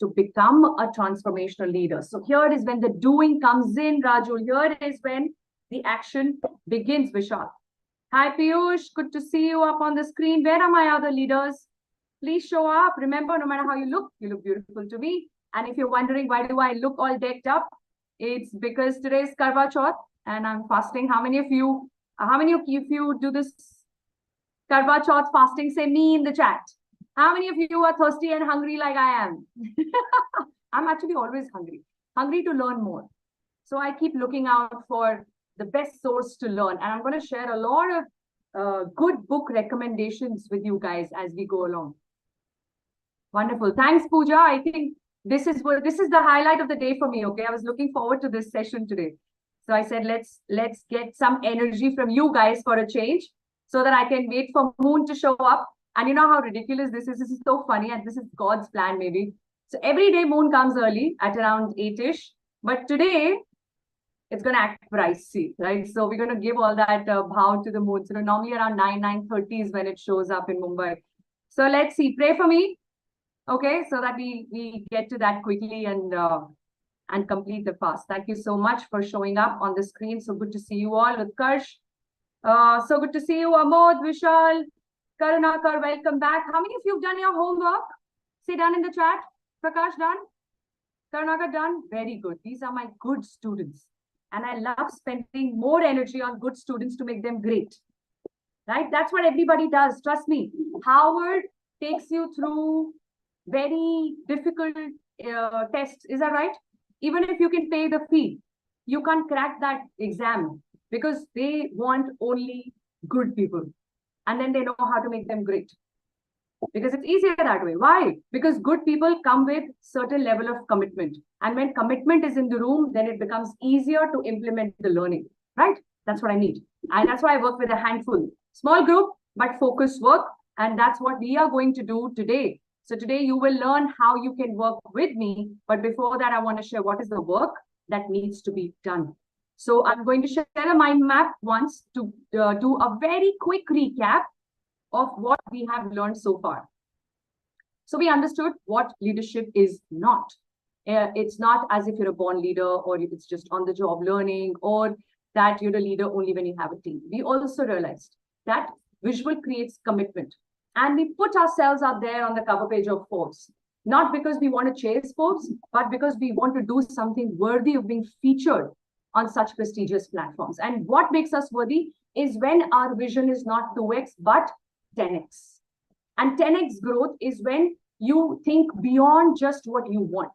to become a transformational leader. So here is when the doing comes in, Raju. Here is when the action begins, Vishal. Hi, Piyush. Good to see you up on the screen. Where are my other leaders? Please show up. Remember, no matter how you look beautiful to me. And if you're wondering, why do I look all decked up? It's because today is Karwa Chauth and I'm fasting. How many of you do this Karwa Chauth fasting? Say me in the chat. How many of you are thirsty and hungry like I am? I'm actually always hungry to learn more. So I keep looking out for the best source to learn. And I'm going to share a lot of good book recommendations with you guys as we go along. Wonderful. Thanks, Pooja. I think this is the highlight of the day for me. Okay, I was looking forward to this session today. So I said, let's get some energy from you guys for a change so that I can wait for Moon to show up. And you know how ridiculous this is. This is so funny. And this is God's plan, maybe. So every day Moon comes early at around 8-ish. But today, it's going to act pricey, right? So we're going to give all that bow to the Moon. So normally around 9:30 is when it shows up in Mumbai. So let's see. Pray for me. Okay, so that we get to that quickly and complete the fast. Thank you so much for showing up on the screen. So good to see you all. Utkarsh, so good to see you. Amod, Vishal, Karunakar, welcome back. How many of you have done your homework? Say done in the chat. Prakash, done? Karunakar, done? Very good. These are my good students. And I love spending more energy on good students to make them great. Right? That's what everybody does. Trust me. Howard takes you through very difficult tests. Is that right? Even if you can pay the fee, you can't crack that exam because they want only good people. And then they know how to make them great. Because it's easier that way. Why? Because good people come with certain level of commitment. And when commitment is in the room, then it becomes easier to implement the learning. Right? That's what I need. And that's why I work with a handful. Small group, but focused work. And that's what we are going to do today. So today you will learn how you can work with me. But before that, I want to share what is the work that needs to be done. So I'm going to share a mind map once to do a very quick recap of what we have learned so far. So we understood what leadership is not. It's not as if you're a born leader or it's just on the job learning or that you're a leader only when you have a team. We also realized that visual creates commitment. And we put ourselves out there on the cover page of Forbes, not because we want to chase Forbes, but because we want to do something worthy of being featured on such prestigious platforms. And what makes us worthy is when our vision is not 2x, but 10x. And 10x growth is when you think beyond just what you want.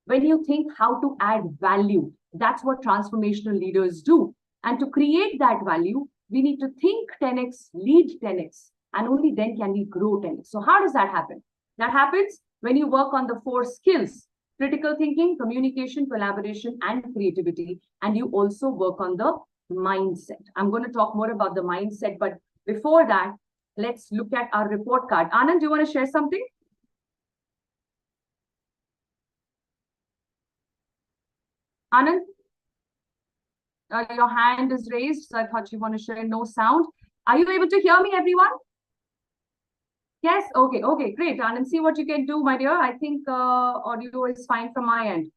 When you think how to add value, that's what transformational leaders do. And to create that value, we need to think 10x, lead 10x. And only then can we grow 10x. So how does that happen? That happens when you work on the 4 skills: critical thinking, communication, collaboration, and creativity. And you also work on the mindset. I'm going to talk more about the mindset. But before that, let's look at our report card. Anand, do you want to share something? Anand? Your hand is raised. So I thought you want to share. No sound. Are you able to hear me, everyone? Yes, okay, great. Anand, see what you can do, my dear. I think audio is fine from my end.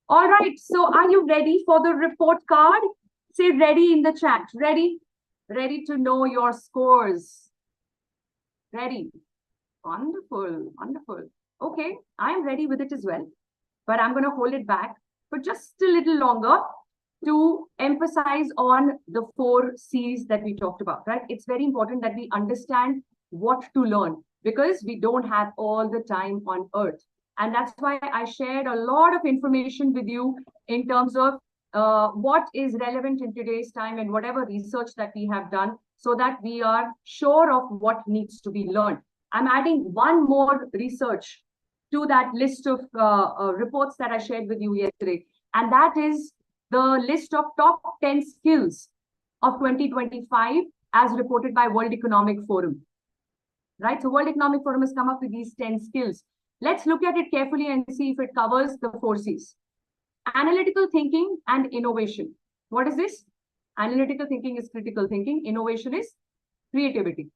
All right, so are you ready for the report card? Say ready in the chat. Ready? Ready to know your scores. Ready? Wonderful, wonderful. Okay, I'm ready with it as well. But I'm going to hold it back for just a little longer to emphasize on the 4 C's that we talked about, right? It's very important that we understand what to learn because we don't have all the time on earth. And that's why I shared a lot of information with you in terms of what is relevant in today's time and whatever research that we have done so that we are sure of what needs to be learned. I'm adding one more research to that list of reports that I shared with you yesterday. And that is the list of top 10 skills of 2025 as reported by World Economic Forum. Right? So World Economic Forum has come up with these 10 skills. Let's look at it carefully and see if it covers the 4 C's. Analytical thinking and innovation. What is this? Analytical thinking is critical thinking. Innovation is creativity.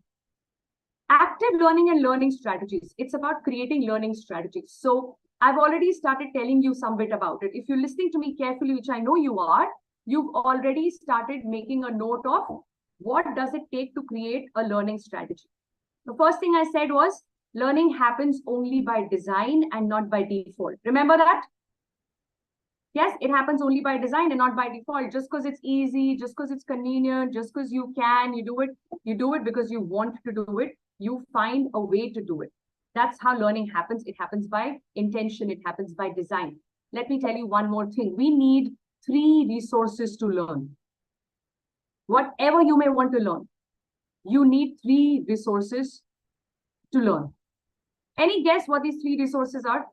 Active learning and learning strategies. It's about creating learning strategies. So I've already started telling you some bit about it. If you're listening to me carefully, which I know you are, you've already started making a note of what does it take to create a learning strategy. The first thing I said was learning happens only by design and not by default. Remember that? Yes, it happens only by design and not by default. Just because it's easy, just because it's convenient, just because you can, you do it because you want to do it. You find a way to do it. That's how learning happens. It happens by intention. It happens by design. Let me tell you one more thing. We need 3 resources to learn. Whatever you may want to learn, you need 3 resources to learn. Any guess what these 3 resources are?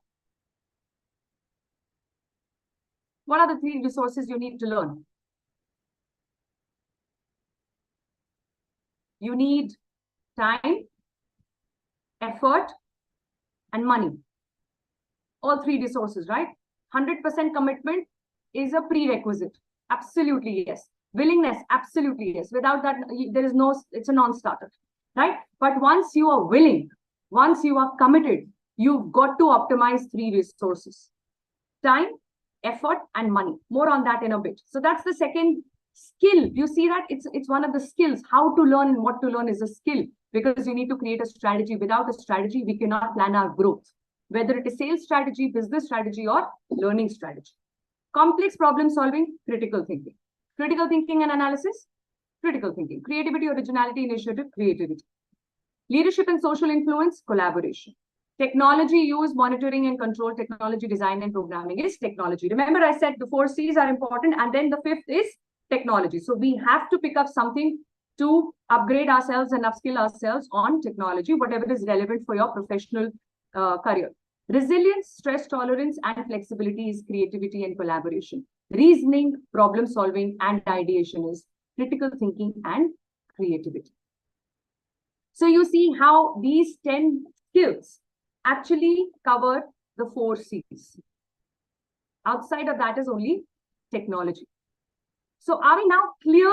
What are the 3 resources you need to learn? You need time, effort, and money. All 3 resources, right? 100% commitment is a prerequisite. Absolutely, yes. Willingness, absolutely, yes. Without that, there is no, it's a non-starter, right? But once you are willing, once you are committed, you've got to optimize 3 resources: time, effort, and money. More on that in a bit. So that's the second skill. You see that it's one of the skills. How to learn and what to learn is a skill, because you need to create a strategy. Without a strategy, we cannot plan our growth, whether it is sales strategy, business strategy, or learning strategy. Complex problem solving, critical thinking. Critical thinking and analysis, critical thinking. Creativity, originality, initiative, creativity. Leadership and social influence, collaboration. Technology use, monitoring and control, technology design and programming is technology. Remember, I said the 4 C's are important, and then the 5th is technology. So we have to pick up something to upgrade ourselves and upskill ourselves on technology, whatever is relevant for your professional career. Resilience, stress tolerance, and flexibility is creativity and collaboration. Reasoning, problem solving, and ideation is critical thinking and creativity. So you see how these 10 skills actually cover the 4 C's. Outside of that is only technology. So are we now clear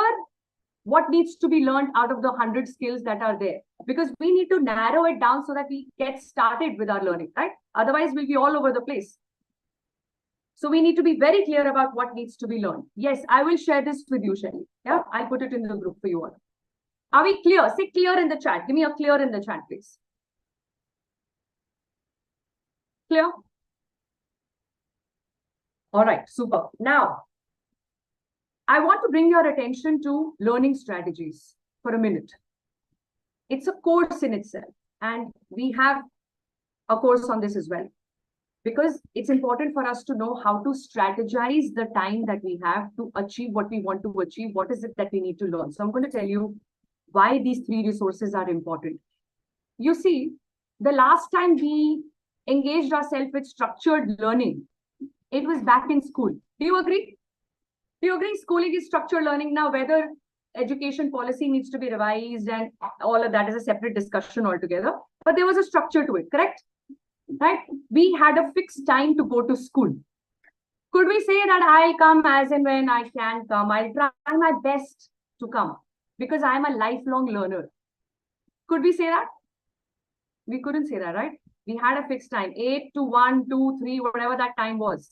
what needs to be learned out of the 100 skills that are there? Because we need to narrow it down so that we get started with our learning, right? Otherwise, we'll be all over the place. So we need to be very clear about what needs to be learned. Yes, I will share this with you, Shelly. Yeah, I'll put it in the group for you all. Are we clear? Say clear in the chat. Give me a clear in the chat, please. Clear? All right, super. Now, I want to bring your attention to learning strategies for a minute. It's a course in itself, and we have a course on this as well, because it's important for us to know how to strategize the time that we have to achieve what we want to achieve. What is it that we need to learn? So I'm going to tell you why these 3 resources are important. You see, the last time we engaged ourselves with structured learning, it was back in school. Do you agree? Do you agree? Schooling is structured learning now. Whether education policy needs to be revised and all of that is a separate discussion altogether. But there was a structure to it, correct? Right? We had a fixed time to go to school. Could we say that I'll come as and when I can come? I'll try my best to come because I'm a lifelong learner. Could we say that? We couldn't say that, right? We had a fixed time, 8 to 1, 2, 3, whatever that time was.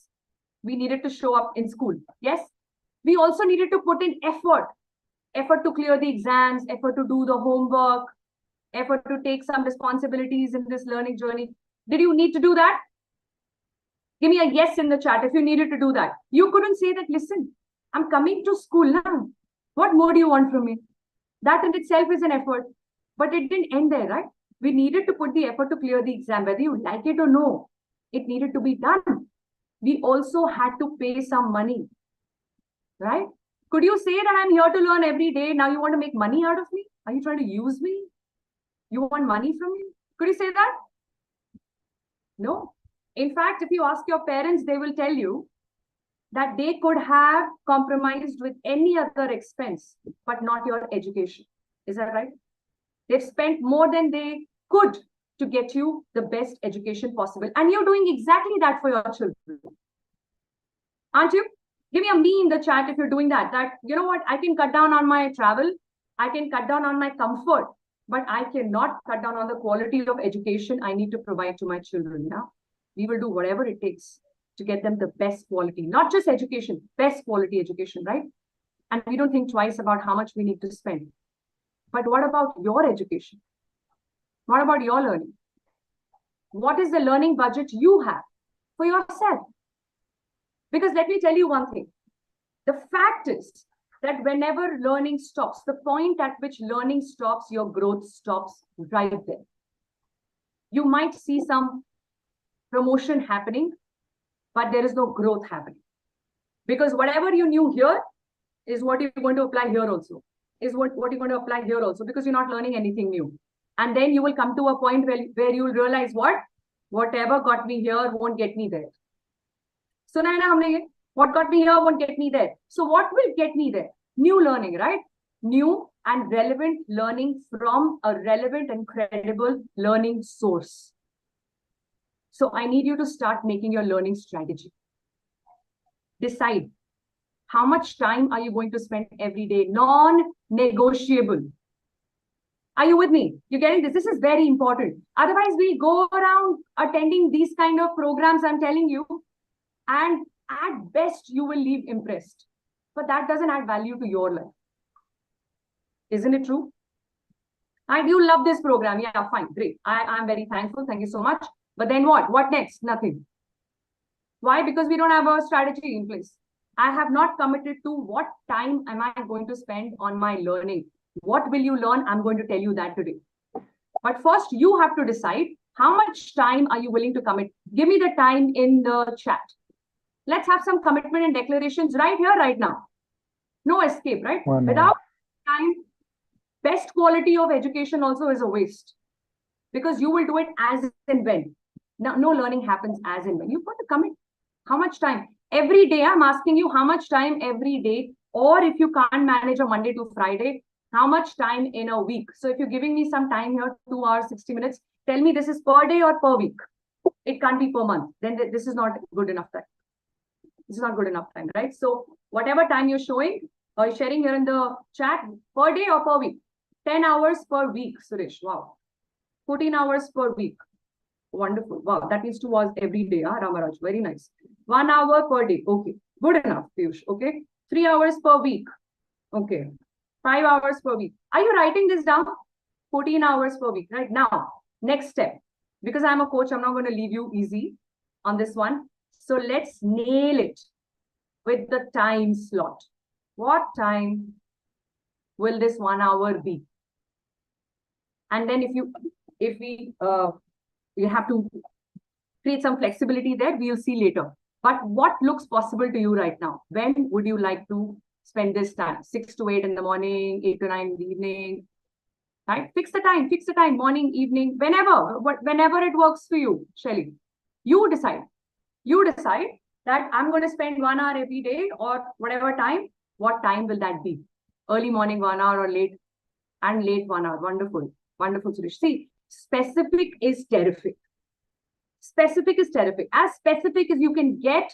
We needed to show up in school. Yes? We also needed to put in effort. Effort to clear the exams, effort to do the homework, effort to take some responsibilities in this learning journey. Did you need to do that? Give me a yes in the chat if you needed to do that. You couldn't say that, listen, I'm coming to school now. What more do you want from me? That in itself is an effort. But it didn't end there, right? We needed to put the effort to clear the exam, whether you like it or no. It needed to be done. We also had to pay some money, right? Could you say that I'm here to learn every day? Now you want to make money out of me? Are you trying to use me? You want money from me? Could you say that? No. In fact, if you ask your parents, they will tell you that they could have compromised with any other expense, but not your education. Is that right? They've spent more than they could to get you the best education possible. And you're doing exactly that for your children. Aren't you? Give me a me in the chat if you're doing that. That, you know what, I can cut down on my travel. I can cut down on my comfort, but I cannot cut down on the quality of education I need to provide to my children now. We will do whatever it takes to get them the best quality, not just education, best quality education, right? And we don't think twice about how much we need to spend. But what about your education? What about your learning? What is the learning budget you have for yourself? Because let me tell you one thing. The fact is that whenever learning stops, the point at which learning stops, your growth stops right there. You might see some promotion happening, but there is no growth happening. Because whatever you knew here is what you're going to apply here also, is what you're going to apply here also, because you're not learning anything new. And then you will come to a point where you'll realize whatever got me here won't get me there. So what got me here won't get me there. So what will get me there? New learning, right? New and relevant learning from a relevant and credible learning source. So I need you to start making your learning strategy. Decide how much time are you going to spend every day? Non-negotiable. Are you with me? You're getting this? This is very important. Otherwise, we go around attending these kind of programs, I'm telling you, and at best, you will leave impressed. But that doesn't add value to your life. Isn't it true? And you love this program. Yeah, fine, great. I'm very thankful. Thank you so much. But then what? What next? Nothing. Why? Because we don't have a strategy in place. I have not committed to what time am I going to spend on my learning. What will you learn? I'm going to tell you that today. But first, you have to decide how much time are you willing to commit. Give me the time in the chat. Let's have some commitment and declarations right here, right now. No escape, right? Without time, best quality of education also is a waste. Because you will do it as and when. Now, no learning happens as and when. You've got to commit. How much time? Every day, I'm asking you how much time every day, or if you can't manage a Monday to Friday, how much time in a week? So if you're giving me some time here, 2 hours, 60 minutes, tell me this is per day or per week. It can't be per month. Then this is not good enough time. This is not good enough time, right? So whatever time you're showing or sharing here in the chat, per day or per week. 10 hours per week, Suresh. Wow. 14 hours per week. Wonderful. Wow. That means 2 hours every day. Ramaraj. Very nice. 1 hour per day. Okay. Good enough, Piyush. Okay. 3 hours per week. Okay. 5 hours per week. Are you writing this down? 14 hours per week. Right now, next step. Because I'm a coach, I'm not going to leave you easy on this one. So let's nail it with the time slot. What time will this 1 hour be? And then if we have to create some flexibility there, we'll see later. But what looks possible to you right now? When would you like to spend this time? 6 to 8 in the morning, 8 to 9 in the evening, right? Fix the time, morning, evening, whenever it works for you, Shelly. You decide that I'm going to spend 1 hour every day or whatever time. What time will that be? Early morning 1 hour or late 1 hour. Wonderful. Wonderful, Suresh. See, specific is terrific. Specific is terrific. As specific as you can get,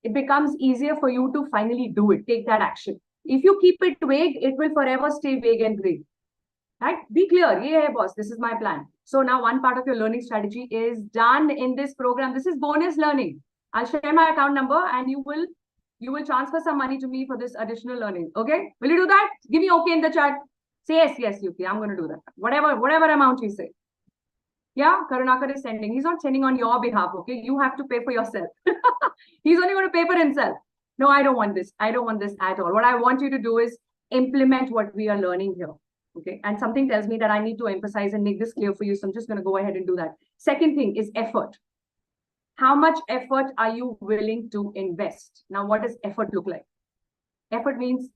it becomes easier for you to finally do it. Take that action. If you keep it vague, it will forever stay vague and gray. Right? Be clear. Yeah, boss, this is my plan. So now one part of your learning strategy is done in this program. This is bonus learning. I'll share my account number and you will transfer some money to me for this additional learning. Okay? Will you do that? Give me okay in the chat. Say yes, UK. I'm going to do that. Whatever amount you say. Yeah, Karunakar is sending. He's not sending on your behalf, okay? You have to pay for yourself. He's only going to pay for himself. No, I don't want this. I don't want this at all. What I want you to do is implement what we are learning here, okay? And something tells me that I need to emphasize and make this clear for you. So I'm just going to go ahead and do that. Second thing is effort. How much effort are you willing to invest? Now, what does effort look like? Effort means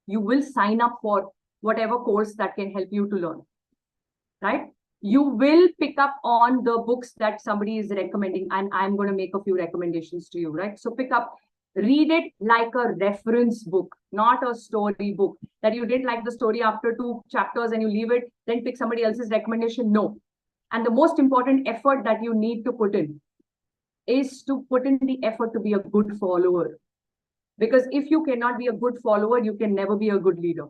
you will sign up for whatever course that can help you to learn, right? You will pick up on the books that somebody is recommending, and I'm going to make a few recommendations to you, right? So pick up, read it like a reference book, not a story book that you didn't like the story after 2 chapters and you leave it, then pick somebody else's recommendation. No. And the most important effort that you need to put in is to put in the effort to be a good follower. Because if you cannot be a good follower, you can never be a good leader.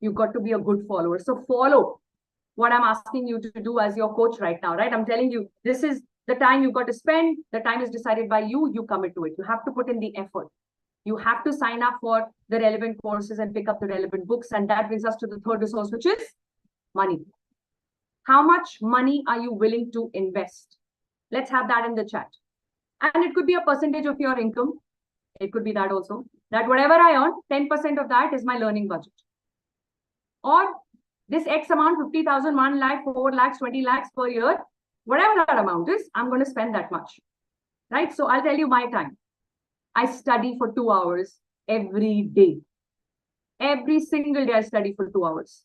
You've got to be a good follower. So follow what I'm asking you to do as your coach right now, right? I'm telling you, this is the time you've got to spend, the time is decided by you, you commit to it. You have to put in the effort. You have to sign up for the relevant courses and pick up the relevant books. And that brings us to the third resource, which is money. How much money are you willing to invest? Let's have that in the chat. And it could be a percentage of your income. It could be that also. That whatever I earn, 10% of that is my learning budget. Or this X amount, 50,000, 1 lakh, 4 lakhs, 20 lakhs per year, whatever that amount is, I'm going to spend that much. Right? So I'll tell you my time. I study for 2 hours every day. Every single day I study for 2 hours.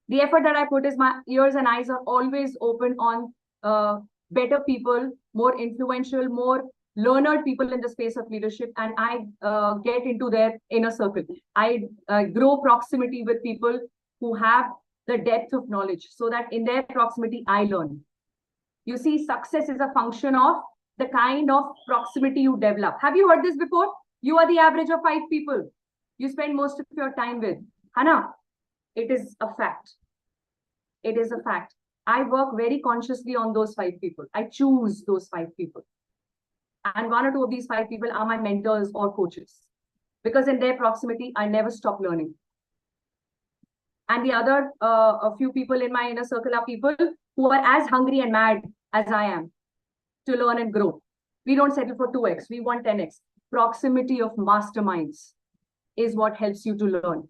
The effort that I put is my ears and eyes are always open on better people, more influential, more learned people in the space of leadership. And I get into their inner circle. I grow proximity with people who have the depth of knowledge so that in their proximity, I learn. You see, success is a function of the kind of proximity you develop. Have you heard this before? You are the average of 5 people you spend most of your time with. Hana, it is a fact. It is a fact. I work very consciously on those 5 people. I choose those 5 people. And 1 or 2 of these 5 people are my mentors or coaches. Because in their proximity, I never stop learning. And the other a few people in my inner circle are people who are as hungry and mad as I am to learn and grow. We don't settle for 2x. We want 10x. Proximity of masterminds is what helps you to learn.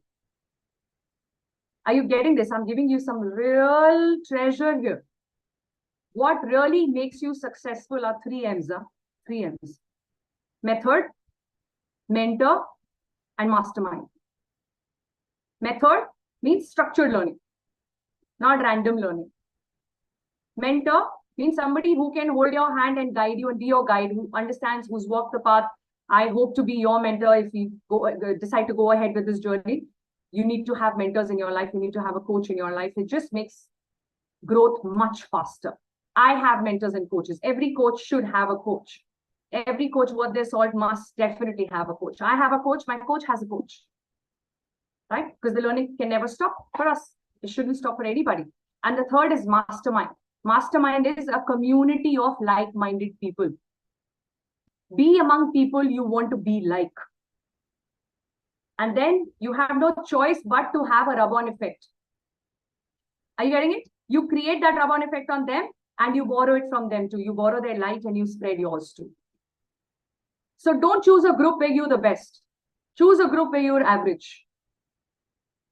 Are you getting this? I'm giving you some real treasure here. What really makes you successful are 3 M's. 3 M's. Method, mentor, and mastermind. Method means structured learning, not random learning. Mentor means somebody who can hold your hand and guide you and be your guide, who understands, who's walked the path. I hope to be your mentor if you decide to go ahead with this journey. You need to have mentors in your life. You need to have a coach in your life. It just makes growth much faster. I have mentors and coaches. Every coach should have a coach. Every coach worth their salt must definitely have a coach. I have a coach. My coach has a coach. Right? Because the learning can never stop for us. It shouldn't stop for anybody. And the third is mastermind. Mastermind is a community of like-minded people. Be among people you want to be like. And then you have no choice but to have a rub-on effect. Are you getting it? You create that rub-on effect on them and you borrow it from them too. You borrow their light and you spread yours too. So don't choose a group where you're the best. Choose a group where you're average.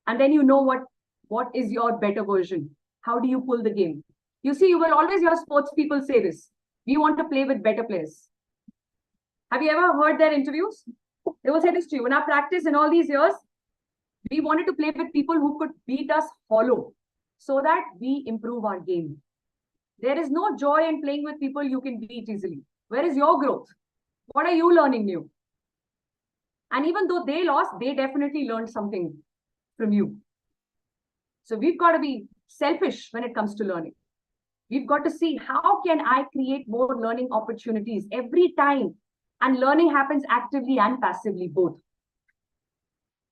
And then you know what is your better version. How do you pull the game? You see, you will always hear sports people say this. We want to play with better players. Have you ever heard their interviews? They will say this to you. In our practice in all these years, we wanted to play with people who could beat us hollow so that we improve our game. There is no joy in playing with people you can beat easily. Where is your growth? What are you learning new? And even though they lost, they definitely learned something from you. So we've got to be selfish when it comes to learning. We've got to see how can I create more learning opportunities every time. And learning happens actively and passively, both.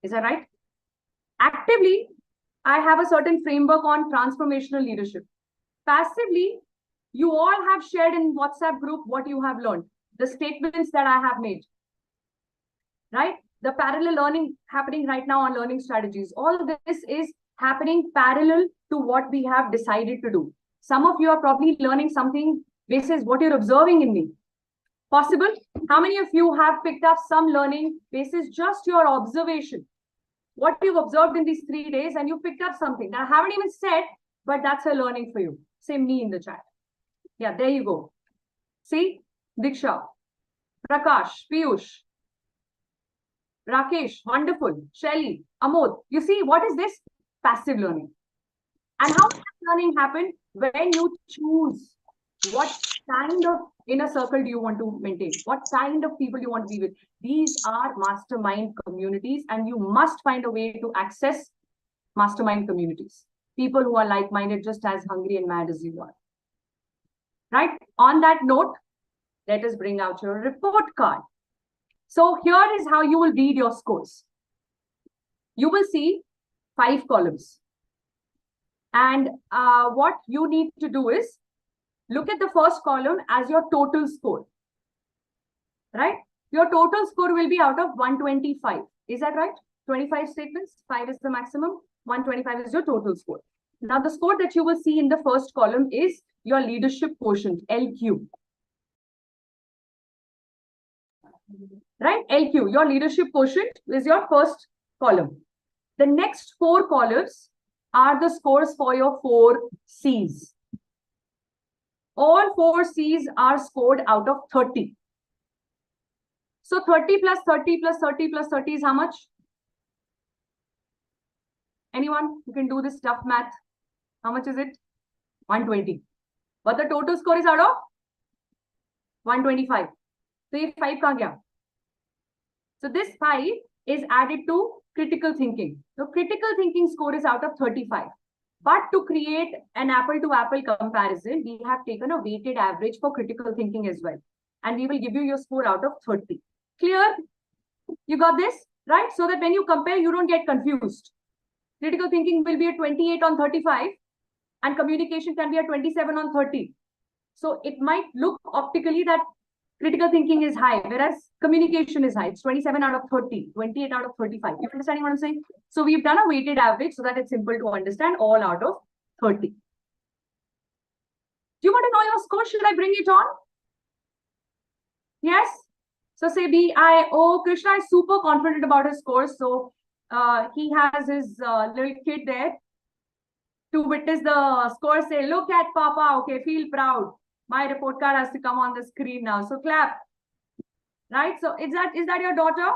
Is that right? Actively, I have a certain framework on transformational leadership. Passively, you all have shared in WhatsApp group what you have learned, the statements that I have made, right? The parallel learning happening right now on learning strategies. All of this is happening parallel to what we have decided to do. Some of you are probably learning something basis what you're observing in me. Possible? How many of you have picked up some learning basis just your observation? What you've observed in these 3 days and you picked up something that I haven't even said, but that's a learning for you. Say me in the chat. Yeah, there you go. See? Diksha, Prakash, Piyush, Rakesh, wonderful. Shelly, Amod. You see, what is this? Passive learning. And how does learning happen? When you choose what kind of inner circle do you want to maintain? What kind of people you want to be with? These are mastermind communities, and you must find a way to access mastermind communities. People who are like-minded, just as hungry and mad as you are. Right? On that note, let us bring out your report card. So here is how you will read your scores. You will see 5 columns. And what you need to do is look at the first column as your total score, right? Your total score will be out of 125. Is that right? 25 statements, 5 is the maximum, 125 is your total score. Now, the score that you will see in the first column is your leadership quotient, LQ. Right? LQ, your leadership quotient is your first column. The next 4 columns are the scores for your 4 C's. All 4 C's are scored out of 30. So 30 plus 30 plus 30 plus 30 is how much? Anyone who can do this tough math? How much is it? 120. But the total score is out of 125. So ये 5 कहाँ गया? So this 5 is added to critical thinking. So critical thinking score is out of 35. But to create an apple-to-apple comparison, we have taken a weighted average for critical thinking as well. And we will give you your score out of 30. Clear? You got this? Right? So that when you compare, you don't get confused. Critical thinking will be a 28 on 35 and communication can be a 27 on 30. So it might look optically that critical thinking is high, whereas communication is high. It's 27 out of 30, 28 out of 35. You understanding what I'm saying? So we've done a weighted average so that it's simple to understand, all out of 30. Do you want to know your score? Should I bring it on? Yes? So say B-I-O. Krishna is super confident about his score. So he has his little kid there to witness the score. Say, look at Papa. Okay, feel proud. My report card has to come on the screen now. So clap. Right? So is that your daughter?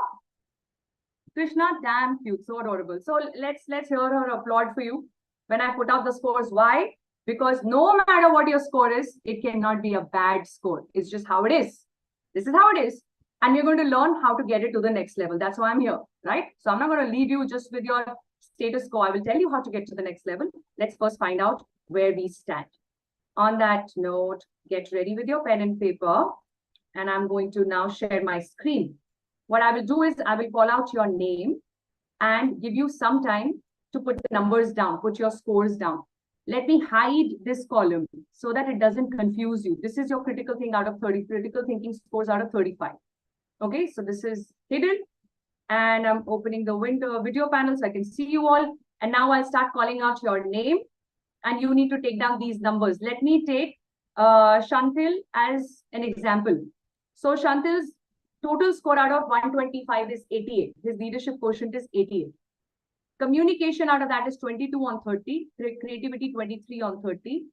Krishna, damn cute, so adorable. So let's hear her applaud for you when I put out the scores. Why? Because no matter what your score is, it cannot be a bad score. It's just how it is. This is how it is. And you're going to learn how to get it to the next level. That's why I'm here, right? So I'm not going to leave you just with your status quo. I will tell you how to get to the next level. Let's first find out where we stand. On that note, get ready with your pen and paper. And I'm going to now share my screen. What I will do is I will call out your name and give you some time to put the numbers down, put your scores down. Let me hide this column so that it doesn't confuse you. This is your critical thing out of 30, critical thinking scores out of 35. Okay, so this is hidden. And I'm opening the video panel so I can see you all. And now I'll start calling out your name. And you need to take down these numbers. Let me take Shantil as an example. So Shantil's total score out of 125 is 88. His leadership quotient is 88. Communication out of that is 22 on 30. Creativity 23 on 30.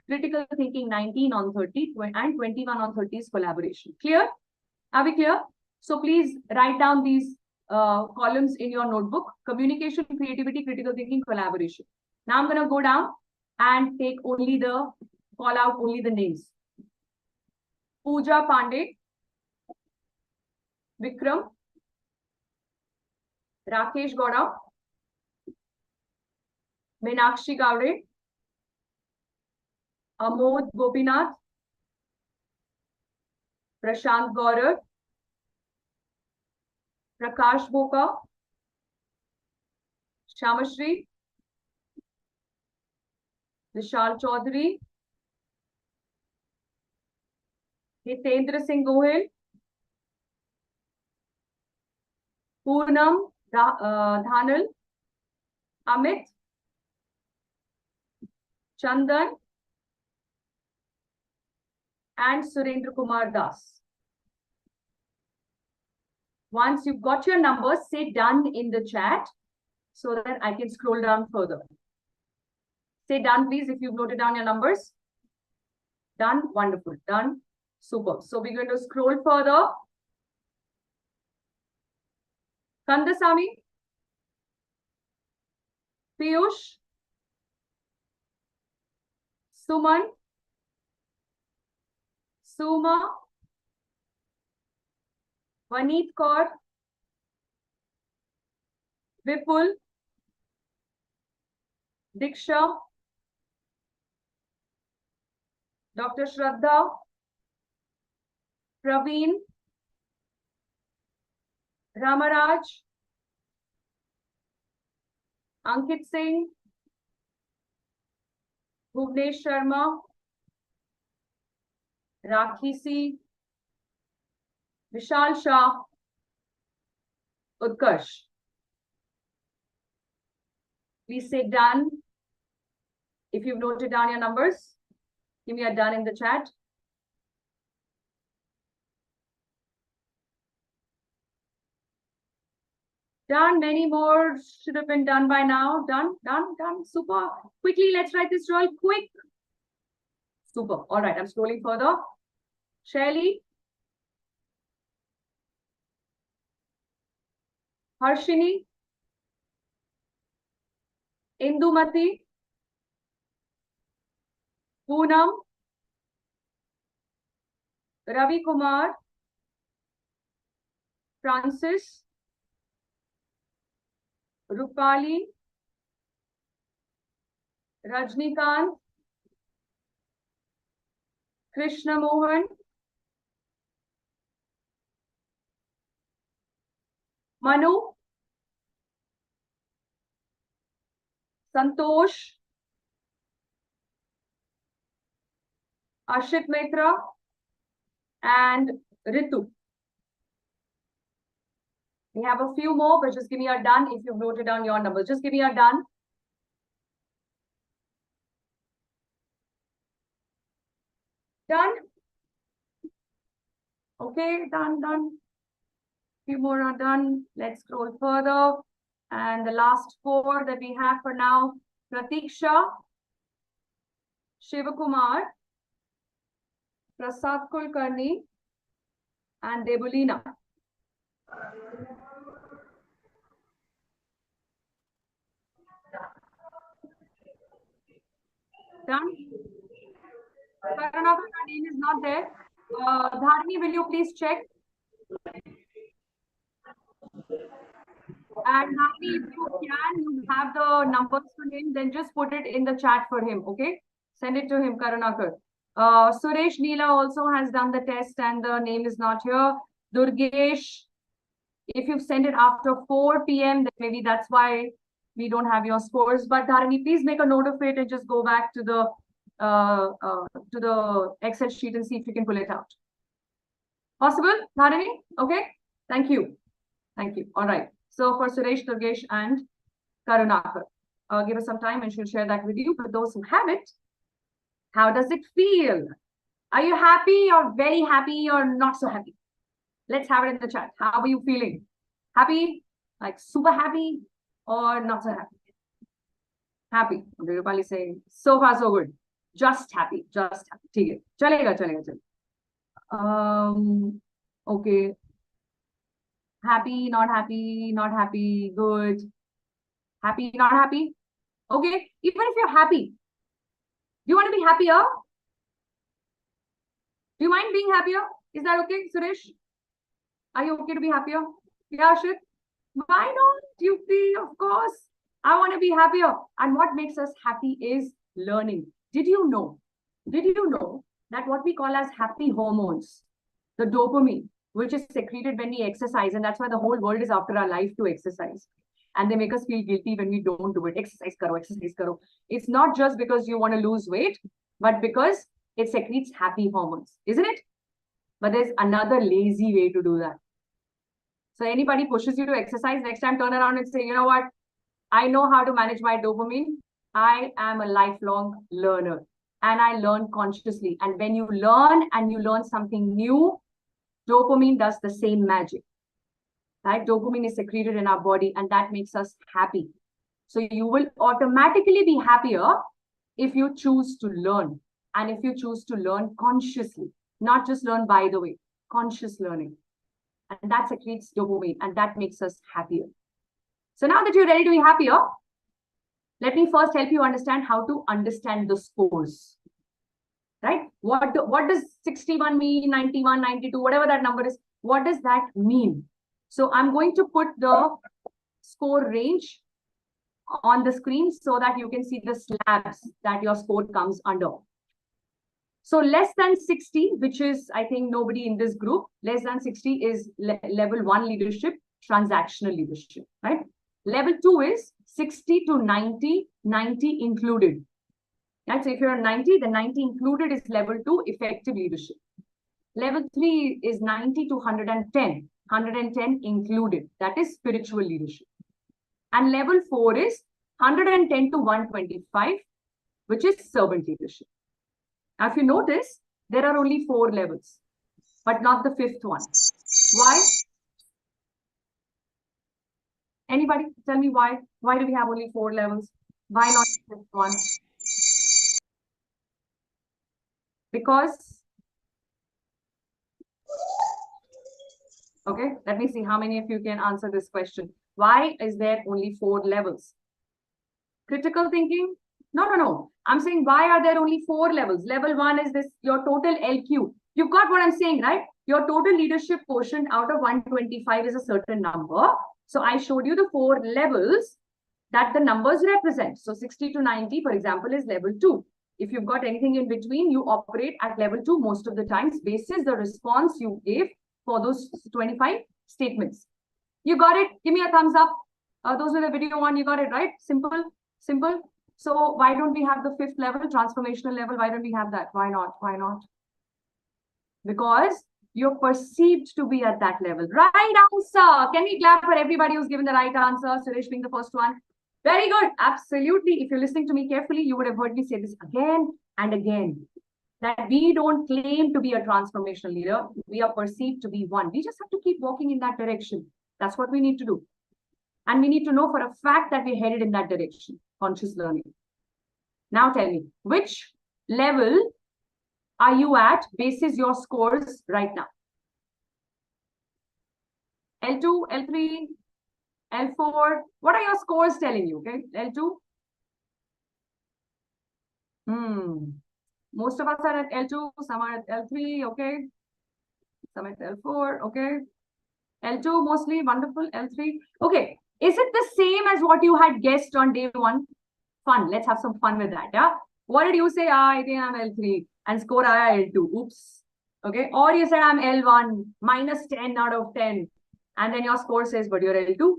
Critical thinking 19 on 30. And 21 on 30 is collaboration. Clear? Are we clear? So please write down these columns in your notebook. Communication, creativity, critical thinking, collaboration. Now I'm going to go down and take only the, call out only the names. Pooja Pandey, Vikram, Rakesh Gowda, Meenakshi Gowde, Amod Gopinath, Prashant Gaurav, Prakash Boka, Shamashri, Vishal Chaudhary, Hitendra Singh Gohil, Poonam Dhanal, Amit, Chandan, and Surendra Kumar Das. Once you've got your numbers, say done in the chat so that I can scroll down further. Say done, please, if you've noted down your numbers. Done. Wonderful. Done. Super. So we're going to scroll further. Kandasamy, Piyush, Suman, Suma, Vaneet Kaur, Vipul, Diksha, Dr. Shraddha, Praveen, Ramaraj, Ankit Singh, Bhuvnesh Sharma, Rakhi C, Vishal Shah, Utkarsh. Please say done. If you've noted down your numbers, give me a done in the chat. Done. Many more should have been done by now. Done, done, done. Super. Quickly, let's write this roll quick. Super. All right, I'm scrolling further. Shelly. Harshini. Indumati. Poonam. Ravi Kumar. Francis. Rupali. Rajnikant. Krishna Mohan. Manu. Santosh. Ashit Mitra. And Ritu. We have a few more, but just give me a done if you've noted down your numbers. Just give me a done. Done. Okay, done, done. Few more are done. Let's scroll further. And the last four that we have for now, Pratiksha, Shivakumar, Prasad Kulkarni, and Debulina. Done. Karanaka, your name is not there. Dharani, will you please check? And Dharani, if you can, you have the numbers for him, then just put it in the chat for him, okay? Send it to him, Karanakar. Suresh Neela also has done the test and the name is not here. Durgesh, if you've sent it after 4 p.m., then maybe that's why we don't have your scores. But Dharani, please make a note of it and just go back to the Excel sheet and see if you can pull it out. Possible, Dharani? Okay. Thank you. Thank you. All right. So for Suresh, Durgesh, and Karunakar, give us some time and she'll share that with you. For those who have it, how does it feel? Are you happy or very happy or not so happy? Let's have it in the chat. How are you feeling? Happy? Like super happy or not so happy? Happy. Okay, Rupali saying, so far so good. Just happy. Just happy. ठीक है. चलेगा, चलेगा, चलेगा. Okay. Happy, not happy, good. Happy, not happy. Okay. Even if you're happy, do you want to be happier? Do you mind being happier? Is that okay, Suresh? Are you okay to be happier? Yeah, Ashit. Why not? You be, of course. I want to be happier. And what makes us happy is learning. Did you know that what we call as happy hormones, the dopamine, which is secreted when we exercise, and that's why the whole world is after our life to exercise. And they make us feel guilty when we don't do it. Exercise karo, exercise karo. It's not just because you want to lose weight, but because it secretes happy hormones, isn't it? But there's another lazy way to do that. So anybody pushes you to exercise, next time turn around and say, you know what? I know how to manage my dopamine. I am a lifelong learner and I learn consciously. And when you learn something new, dopamine does the same magic. Right? Dopamine is secreted in our body and that makes us happy. So you will automatically be happier if you choose to learn. And if you choose to learn consciously, not just learn by the way, conscious learning. And that secretes dopamine and that makes us happier. So now that you're ready to be happier, let me first help you understand how to understand the scores. Right? What does 61 mean, 91, 92, whatever that number is, what does that mean? So I'm going to put the score range on the screen so that you can see the slabs that your score comes under. So less than 60, which is, I think, nobody in this group, less than 60 is level 1 leadership, transactional leadership, right? Level 2 is 60 to 90, 90 included. Right? So if you're 90, the 90 included is level 2, effective leadership. Level 3 is 90 to 110, 110 included. That is spiritual leadership. And level 4 is 110 to 125, which is servant leadership. Now, if you notice, there are only 4 levels, but not the 5th one. Why? Anybody tell me why? Why do we have only 4 levels? Why not the 5th one? Because, okay, let me see how many of you can answer this question. Why is there only 4 levels? Critical thinking? No. I'm saying, why are there only 4 levels? Level 1 is this, your total LQ. You've got what I'm saying, right? Your total leadership quotient out of 125 is a certain number. So I showed you the 4 levels that the numbers represent. So 60 to 90, for example, is level 2. If you've got anything in between, you operate at level 2 most of the times, basis the response you gave for those 25 statements. You got it? Give me a thumbs up. Those were the video one. You got it, right? Simple. So why don't we have the 5th level, transformational level? Why don't we have that? Why not? Because you're perceived to be at that level. Right answer. Can we clap for everybody who's given the right answer? Suresh being the first one. Very good. Absolutely. If you're listening to me carefully, you would have heard me say this again and again. That we don't claim to be a transformational leader. We are perceived to be one. We just have to keep walking in that direction. That's what we need to do. And we need to know for a fact that we're headed in that direction. Conscious learning. Now tell me, which level are you at basis your scores right now? L2, L3, L4. What are your scores telling you? Okay, L2. Most of us are at L2, some are at L3, okay. Some at L4, okay. L2 mostly, wonderful. L3, okay. Is it the same as what you had guessed on day 1? Fun. Let's have some fun with that. Yeah. What did you say? I think I'm L3 and score I L2. Oops. Okay. Or you said I'm L1 minus 10 out of 10. And then your score says, but you're L2.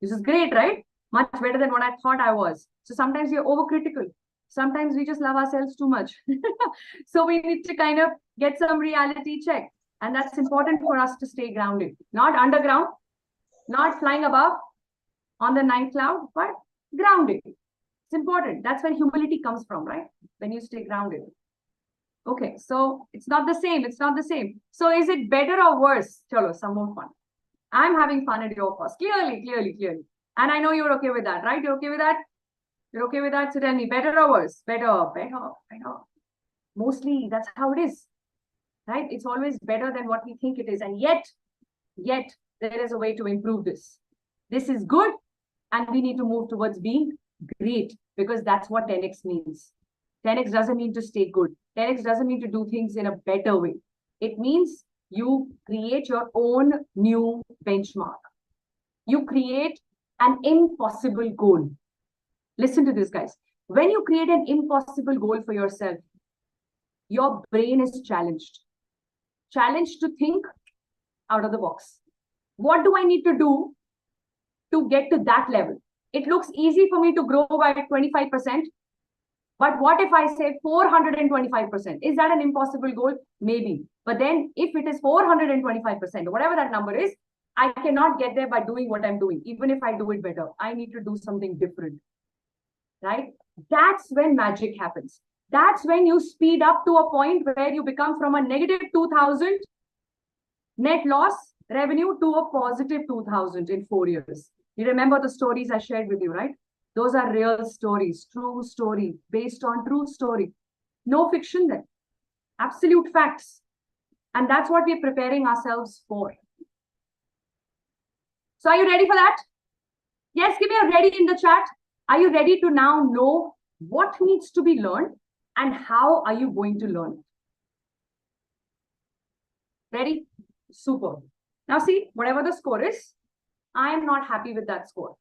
This is great, right? Much better than what I thought I was. So sometimes we're overcritical. Sometimes we just love ourselves too much. So we need to kind of get some reality check. And that's important for us to stay grounded. Not underground, not flying above on the ninth cloud, but grounded. It's important. That's where humility comes from, right? When you stay grounded. Okay, so it's not the same. It's not the same. So is it better or worse? Chalo, some more fun. I'm having fun at your cost. Clearly. And I know you're okay with that, right? You're okay with that? You're okay with that? So tell me, better or worse? Better. Mostly, that's how it is, right? It's always better than what we think it is. And yet, there is a way to improve this. This is good. And we need to move towards being great, because that's what 10x means. 10x doesn't mean to stay good. 10x doesn't mean to do things in a better way. It means you create your own new benchmark. You create an impossible goal. Listen to this, guys. When you create an impossible goal for yourself, your brain is challenged. Challenged to think out of the box. What do I need to do to get to that level? It looks easy for me to grow by 25%. But what if I say 425%? Is that an impossible goal? Maybe. But then if it is 425%, or whatever that number is, I cannot get there by doing what I'm doing. Even if I do it better, I need to do something different. Right? That's when magic happens. That's when you speed up to a point where you become from a negative 2,000 net loss revenue to a positive 2,000 in 4 years. You remember the stories I shared with you, right? Those are real stories, true story, based on true story. No fiction there. Absolute facts. And that's what we're preparing ourselves for. So are you ready for that? Yes, give me a ready in the chat. Are you ready to now know what needs to be learned and how are you going to learn it? Ready? Super. Now see, whatever the score is, I'm not happy with that score.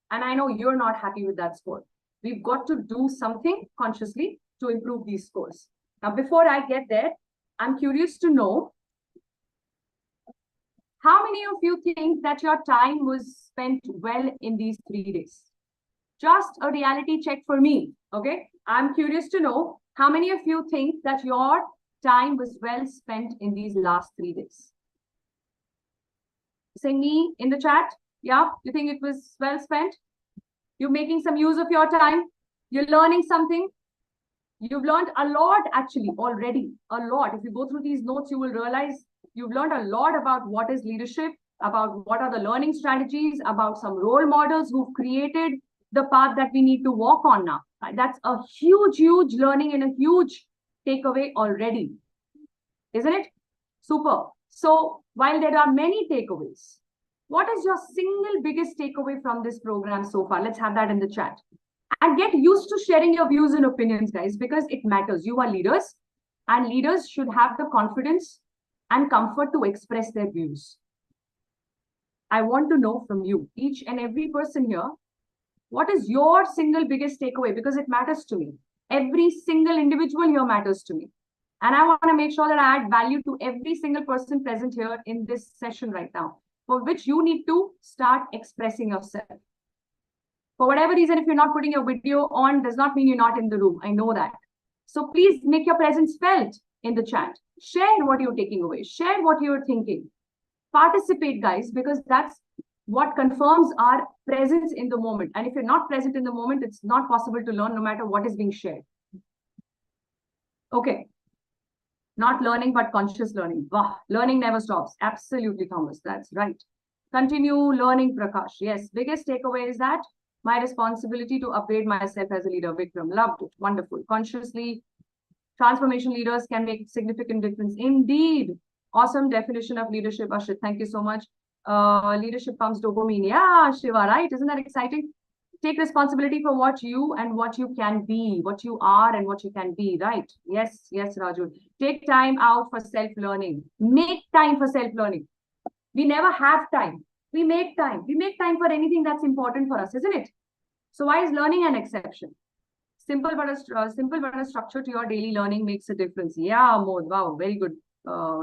And I know you're not happy with that score. We've got to do something consciously to improve these scores. Now, before I get there, I'm curious to know, how many of you think that your time was spent well in these 3 days? Just a reality check for me, okay? I'm curious to know how many of you think that your time was well spent in these last 3 days? Say me in the chat. Yeah, you think it was well spent? You're making some use of your time. You're learning something. You've learned a lot actually already, a lot. If you go through these notes, you will realize you've learned a lot about what is leadership, about what are the learning strategies, about some role models who've created the path that we need to walk on now. That's a huge, huge learning and a huge takeaway already, isn't it? Super. So while there are many takeaways, what is your single biggest takeaway from this program so far? Let's have that in the chat. And get used to sharing your views and opinions, guys, because it matters. You are leaders, and leaders should have the confidence and comfort to express their views. I want to know from you, each and every person here, what is your single biggest takeaway? Because it matters to me. Every single individual here matters to me. And I want to make sure that I add value to every single person present here in this session right now, for which you need to start expressing yourself. For whatever reason, if you're not putting your video on, does not mean you're not in the room. I know that. So please make your presence felt in the chat. Share what you're taking away. Share what you're thinking. Participate, guys, because that's what confirms our presence in the moment. And if you're not present in the moment, it's not possible to learn no matter what is being shared. Okay. Not learning, but conscious learning. Wow. Learning never stops. Absolutely, Thomas. That's right. Continue learning, Prakash. Yes. Biggest takeaway is that my responsibility to upgrade myself as a leader. Vikram, loved it. Wonderful. Consciously, transformation leaders can make significant difference. Indeed. Awesome definition of leadership, Ashit. Thank you so much. Leadership comes dopamine. Yeah, Shiva, right? Isn't that exciting? Take responsibility for what you and what you can be, what you are and what you can be, right? Yes, yes, Raju. Take time out for self-learning. Make time for self-learning. We never have time. We make time. We make time for anything that's important for us, isn't it? So why is learning an exception? Simple but a structure to your daily learning makes a difference. Yeah, Mod. Wow, very good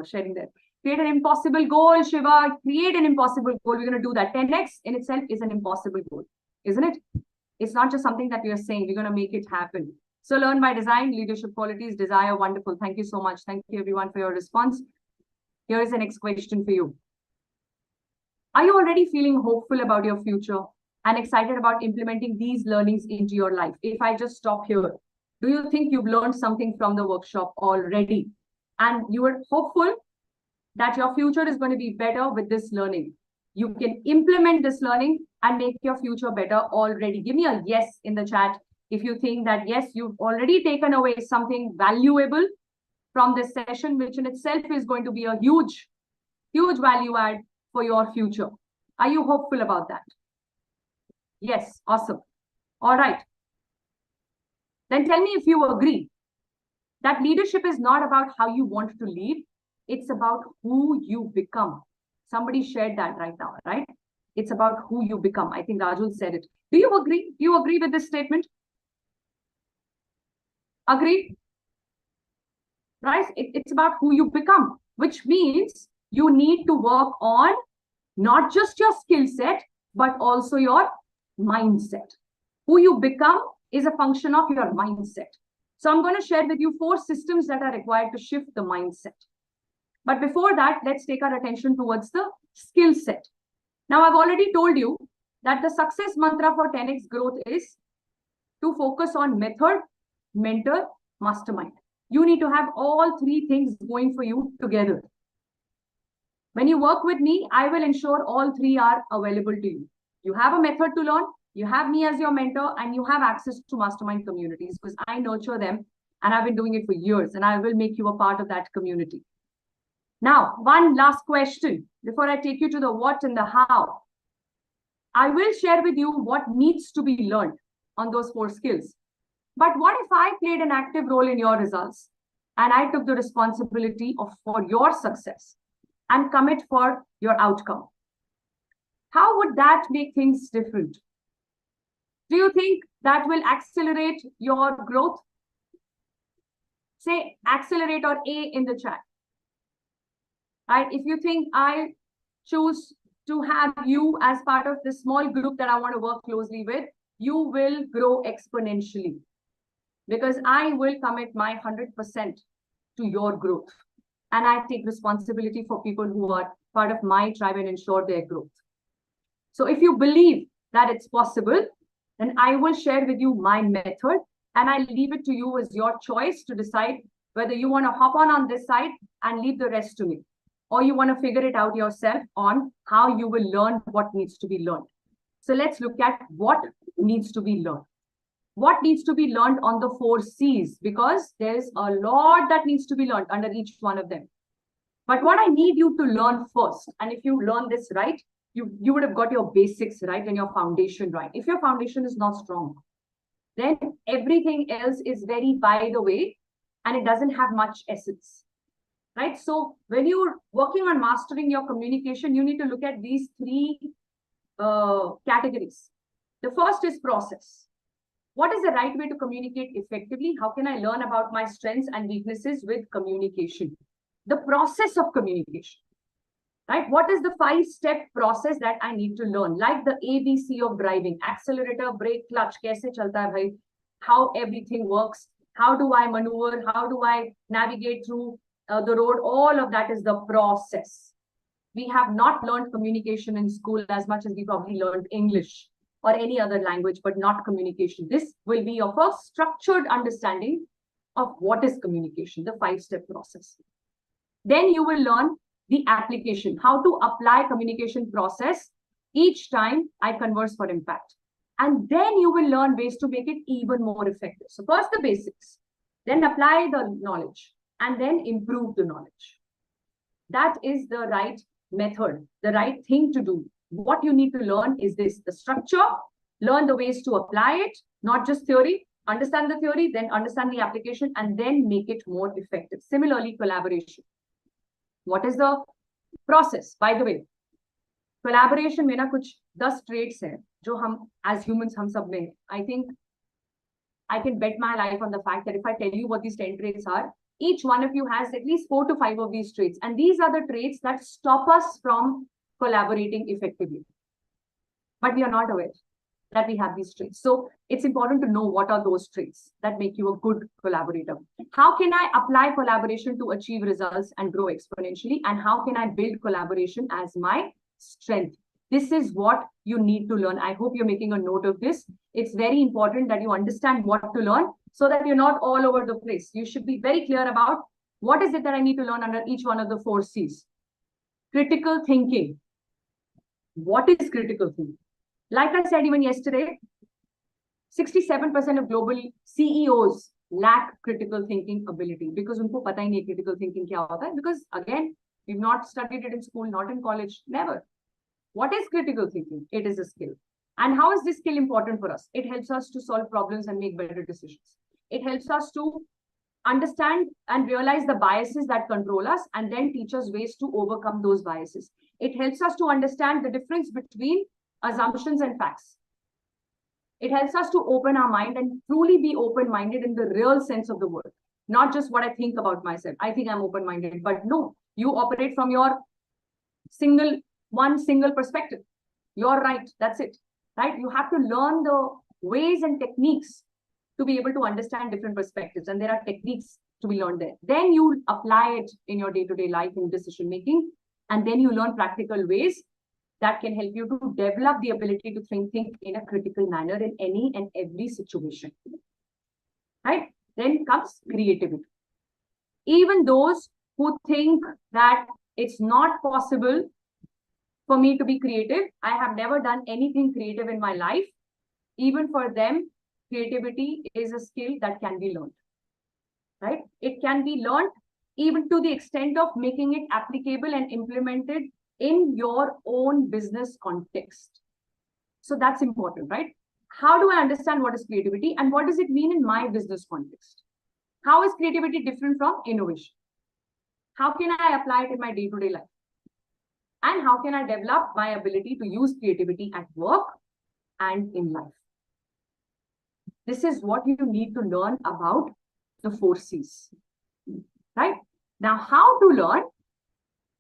sharing that. Create an impossible goal, Shiva. Create an impossible goal. We're going to do that. 10x in itself is an impossible goal, isn't it? It's not just something that we are saying. We're going to make it happen. So learn by design, leadership qualities, desire. Wonderful. Thank you so much. Thank you, everyone, for your response. Here is the next question for you. Are you already feeling hopeful about your future and excited about implementing these learnings into your life? If I just stop here, do you think you've learned something from the workshop already? And you are hopeful that your future is going to be better with this learning. You can implement this learning and make your future better already. Give me a yes in the chat if you think that, yes, you've already taken away something valuable from this session, which in itself is going to be a huge, huge value add for your future. Are you hopeful about that? Yes, awesome. All right. Then tell me if you agree that leadership is not about how you want to lead. It's about who you become. Somebody shared that right now, right? It's about who you become. I think Rajul said it. Do you agree? Do you agree with this statement? Agree? Right? It's about who you become, which means you need to work on not just your skill set, but also your mindset. Who you become is a function of your mindset. So I'm going to share with you 4 systems that are required to shift the mindset. But before that, let's take our attention towards the skill set. Now, I've already told you that the success mantra for 10x growth is to focus on method, mentor, mastermind. You need to have all 3 things going for you together. When you work with me, I will ensure all 3 are available to you. You have a method to learn, you have me as your mentor, and you have access to mastermind communities because I nurture them and I've been doing it for years and I will make you a part of that community. Now, one last question before I take you to the what and the how. I will share with you what needs to be learned on those 4 skills. But what if I played an active role in your results and I took the responsibility for your success and commit for your outcome? How would that make things different? Do you think that will accelerate your growth? Say accelerate or A in the chat. Right? If you think I choose to have you as part of this small group that I want to work closely with, you will grow exponentially because I will commit my 100% to your growth. And I take responsibility for people who are part of my tribe and ensure their growth. So if you believe that it's possible, then I will share with you my method, and I leave it to you as your choice to decide whether you want to hop on this side and leave the rest to me, or you want to figure it out yourself on how you will learn what needs to be learned. So let's look at what needs to be learned. What needs to be learned on the 4 C's, because there's a lot that needs to be learned under each one of them. But what I need you to learn first, and if you learn this right, you would have got your basics right and your foundation right. If your foundation is not strong, then everything else is very by the way, and it doesn't have much essence, right? So when you're working on mastering your communication, you need to look at these 3 categories. The first is process. What is the right way to communicate effectively? How can I learn about my strengths and weaknesses with communication? The process of communication, right? What is the 5-step process that I need to learn? Like the ABC of driving: accelerator, brake, clutch. Kaise chalta hai bhai? How everything works. How do I maneuver? How do I navigate through the road? All of that is the process. We have not learned communication in school as much as we probably learned English or any other language, but not communication. This will be your first structured understanding of what is communication, the 5-step process. Then you will learn the application, how to apply communication process each time I converse for impact. And then you will learn ways to make it even more effective. So first the basics, then apply the knowledge, and then improve the knowledge. That is the right method, the right thing to do. What you need to learn is this: the structure, learn the ways to apply it, not just theory. Understand the theory, then understand the application, and then make it more effective. Similarly, collaboration. What is the process? By the way, collaboration में ना कुछ 10 traits हैं जो हम as humans हम सब में. I think I can bet my life on the fact that if I tell you what these 10 traits are, each one of you has at least 4 to 5 of these traits. And these are the traits that stop us from collaborating effectively. But we are not aware that we have these traits. So it's important to know what are those traits that make you a good collaborator. How can I apply collaboration to achieve results and grow exponentially? And how can I build collaboration as my strength? This is what you need to learn. I hope you're making a note of this. It's very important that you understand what to learn so that you're not all over the place. You should be very clear about what is it that I need to learn under each one of the 4 C's. Critical thinking. What is critical thinking? Like I said even yesterday, 67% of global CEOs lack critical thinking ability because unko pata hi nahi critical thinking kya hota hai. Because again, we've not studied it in school, not in college, never. What is critical thinking? It is a skill. And how is this skill important for us? It helps us to solve problems and make better decisions. It helps us to understand and realize the biases that control us and then teach us ways to overcome those biases. It helps us to understand the difference between assumptions and facts. It helps us to open our mind and truly be open-minded in the real sense of the word. Not just what I think about myself. I think I'm open-minded, but no, you operate from your one single perspective. You're right. That's it. Right? You have to learn the ways and techniques to be able to understand different perspectives. And there are techniques to be learned there. Then you apply it in your day-to-day life in decision-making. And then you learn practical ways that can help you to develop the ability to think in a critical manner in any and every situation. Right? Then comes creativity. Even those who think that it's not possible for me to be creative, I have never done anything creative in my life. Even for them, creativity is a skill that can be learned. Right? It can be learned even to the extent of making it applicable and implemented in your own business context. So that's important, right? How do I understand what is creativity and what does it mean in my business context? How is creativity different from innovation? How can I apply it in my day-to-day life? And how can I develop my ability to use creativity at work and in life? This is what you need to learn about the 4 C's. Right? Now, how to learn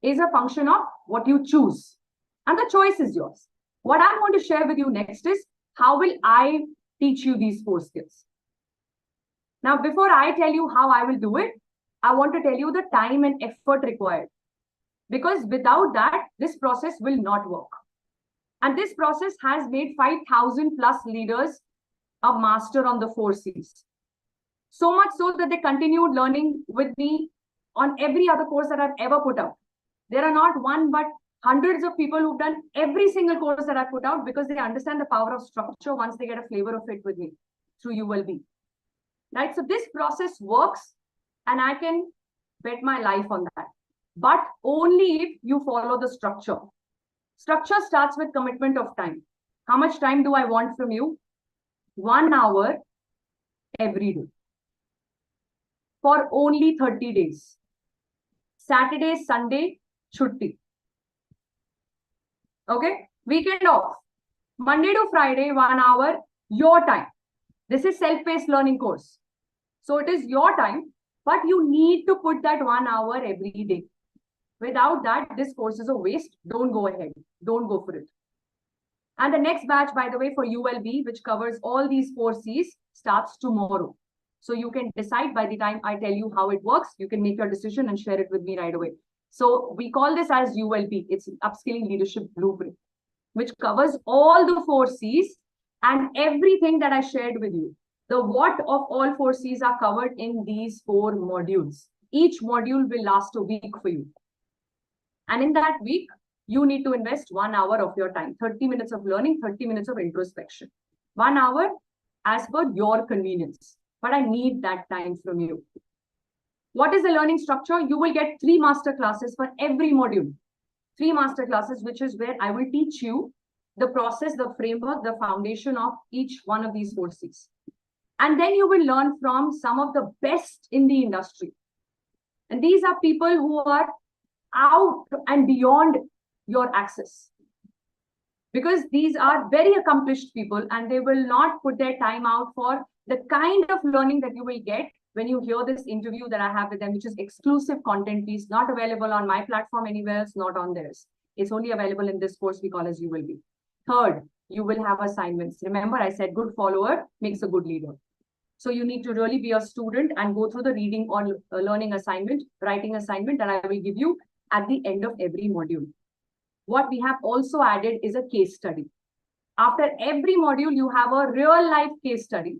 is a function of what you choose. And the choice is yours. What I'm going to share with you next is how will I teach you these 4 skills. Now, before I tell you how I will do it, I want to tell you the time and effort required. Because without that, this process will not work. And this process has made 5,000 plus leaders a master on the 4Cs. So much so that they continued learning with me on every other course that I've ever put out. There are not one, but hundreds of people who've done every single course that I put out because they understand the power of structure once they get a flavor of it with me through ULB. Right? So this process works and I can bet my life on that. But only if you follow the structure. Structure starts with commitment of time. How much time do I want from you? 1 hour every day. For only 30 days. Saturday, Sunday, chutti. Okay? Weekend off. Monday to Friday, 1 hour, your time. This is self-paced learning course. So it is your time, but you need to put that 1 hour every day. Without that, this course is a waste. Don't go ahead. Don't go for it. And the next batch, by the way, for ULB, which covers all these 4Cs, starts tomorrow. So you can decide by the time I tell you how it works, you can make your decision and share it with me right away. So we call this as ULB. It's Upskilling Leadership Blueprint, which covers all the 4Cs and everything that I shared with you. The what of all 4Cs are covered in these 4 modules. Each module will last a week for you. And in that week, you need to invest 1 hour of your time, 30 minutes of learning, 30 minutes of introspection. 1 hour as per your convenience. But I need that time from you. What is the learning structure? You will get 3 master classes for every module. 3 master classes, which is where I will teach you the process, the framework, the foundation of each one of these 4Cs. And then you will learn from some of the best in the industry. And these are people who are out and beyond your access. Because these are very accomplished people and they will not put their time out for the kind of learning that you will get when you hear this interview that I have with them, which is exclusive content piece, not available on my platform anywhere else, not on theirs. It's only available in this course we call as ULB. Third, you will have assignments. Remember, I said good follower makes a good leader. So you need to really be a student and go through the reading or learning assignment, writing assignment that I will give you at the end of every module. What we have also added is a case study. After every module, you have a real life case study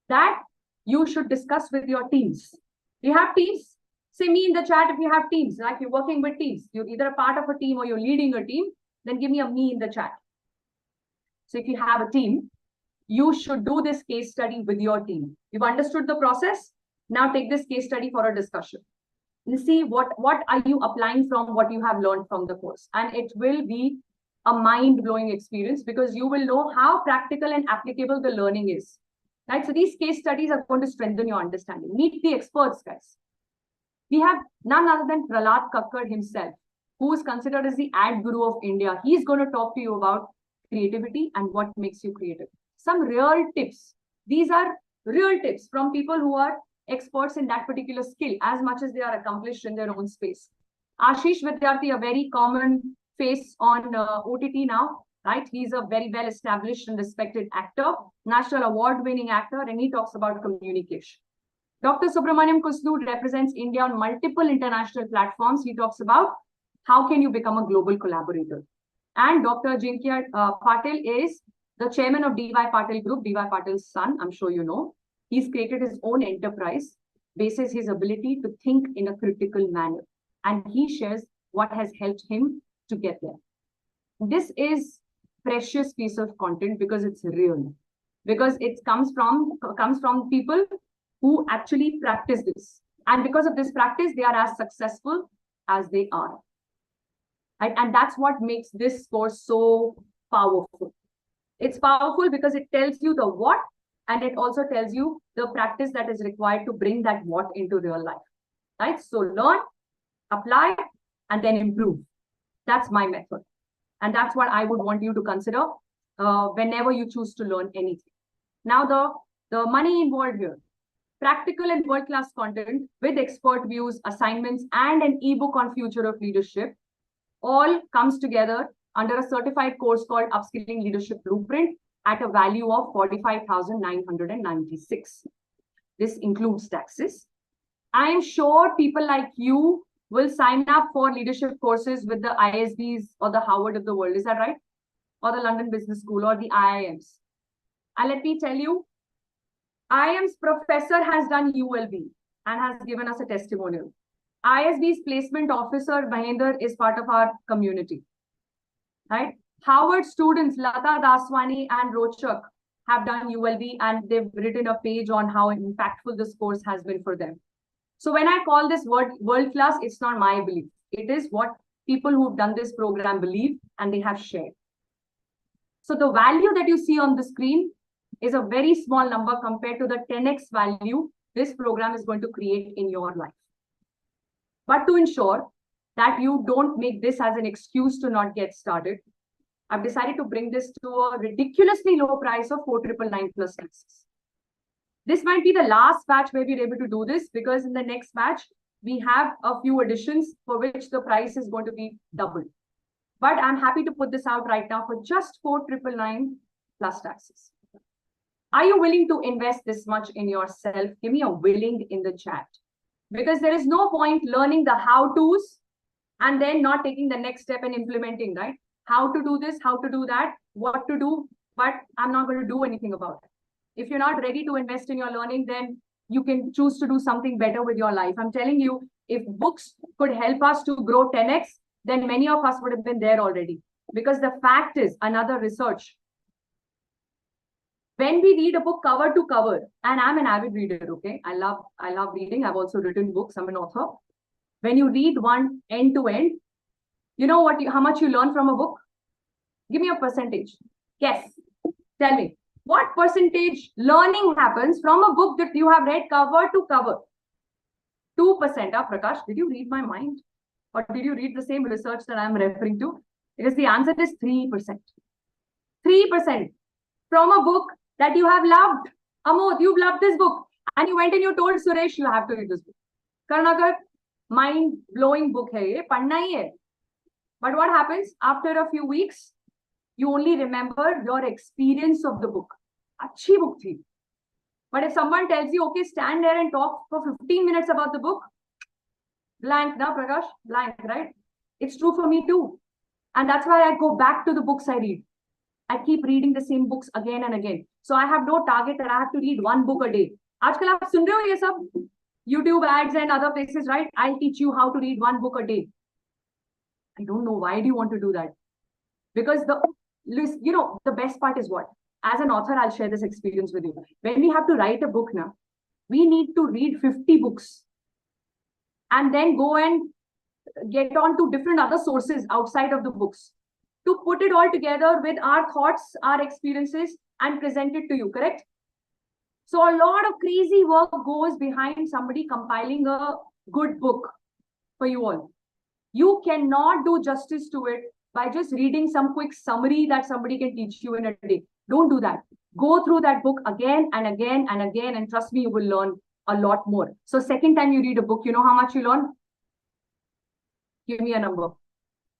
that you should discuss with your teams. You have teams? Say me in the chat if you have teams, like you're working with teams. You're either a part of a team or you're leading a team, then give me a me in the chat. So if you have a team, you should do this case study with your team. You've understood the process. Now take this case study for a discussion. And see what are you applying from what you have learned from the course. And it will be a mind-blowing experience because you will know how practical and applicable the learning is. Right? So these case studies are going to strengthen your understanding. Meet the experts, guys. We have none other than Prahlad Kakkad himself, who is considered as the ad guru of India. He's going to talk to you about creativity and what makes you creative. Some real tips. These are real tips from people who are experts in that particular skill as much as they are accomplished in their own space. Ashish Vidyarthi, a very common face on OTT now, right? He's a very well established and respected actor, national award-winning actor, and he talks about communication. Dr. Subramaniam Kusnood represents India on multiple international platforms. He talks about how can you become a global collaborator. And Dr. Ajinkya Patil is the chairman of DY Patil Group, DY Patil's son, I'm sure you know. He's created his own enterprise, bases his ability to think in a critical manner. And he shares what has helped him to get there. This is precious piece of content because it's real. Because it comes from people who actually practice this. And because of this practice, they are as successful as they are. Right? And that's what makes this course so powerful. It's powerful because it tells you the what, and it also tells you the practice that is required to bring that what into real life. Right? So learn, apply, and then improve. That's my method. And that's what I would want you to consider whenever you choose to learn anything. Now, the money involved here. Practical and world-class content with expert views, assignments, and an ebook on future of leadership all comes together under a certified course called Upskilling Leadership Blueprint at a value of 45,996. This includes taxes. I am sure people like you will sign up for leadership courses with the ISBs or the Harvard of the world. Is that right? Or the London Business School or the IIMs. And let me tell you, IIM's professor has done ULB and has given us a testimonial. ISB's placement officer, Mahendra, is part of our community. Right? Harvard students, Lata Daswani and Rochak, have done ULB and they've written a page on how impactful this course has been for them. So when I call this world class, it's not my belief. It is what people who've done this program believe and they have shared. So the value that you see on the screen is a very small number compared to the 10x value this program is going to create in your life. But to ensure that you don't make this as an excuse to not get started, I've decided to bring this to a ridiculously low price of 4,999 plus taxes. This might be the last batch where we're able to do this, because in the next batch, we have a few additions for which the price is going to be doubled. But I'm happy to put this out right now for just 4,999 plus taxes. Are you willing to invest this much in yourself? Give me a willing in the chat. Because there is no point learning the how-tos and then not taking the next step and implementing, right? How to do this, how to do that, what to do, but I'm not going to do anything about it. If you're not ready to invest in your learning, then you can choose to do something better with your life. I'm telling you, if books could help us to grow 10x, then many of us would have been there already. Because the fact is, another research, when we read a book cover to cover, and I'm an avid reader, okay? I love reading. I've also written books. I'm an author. When you read one end to end, you know how much you learn from a book? Give me a percentage. Guess. Tell me. What percentage learning happens from a book that you have read cover to cover? 2%. Prakash, did you read my mind? Or did you read the same research that I'm referring to? Because the answer is 3%. 3% from a book that you have loved. Amod, you've loved this book. And you went and you told Suresh, you have to read this book. Karnakar, mind-blowing book hai ye, padhna hi hai. But what happens? After a few weeks, you only remember your experience of the book. Achhi book thi. But if someone tells you, okay, stand there and talk for 15 minutes about the book, blank, na Prakash? Blank, right? It's true for me too. And that's why I go back to the books I read. I keep reading the same books again and again. So I have no target that I have to read one book a day. Aajkal aap sun rahe ho ye sab? YouTube ads and other places, right? I'll teach you how to read one book a day. I don't know. Why do you want to do that? Because the best part is what? As an author, I'll share this experience with you. When we have to write a book now, we need to read 50 books and then go and get on to different other sources outside of the books to put it all together with our thoughts, our experiences, and present it to you, correct? So a lot of crazy work goes behind somebody compiling a good book for you all. You cannot do justice to it by just reading some quick summary that somebody can teach you in a day. Don't do that. Go through that book again and again and again, and trust me, you will learn a lot more. So second time you read a book, you know how much you learn? Give me a number.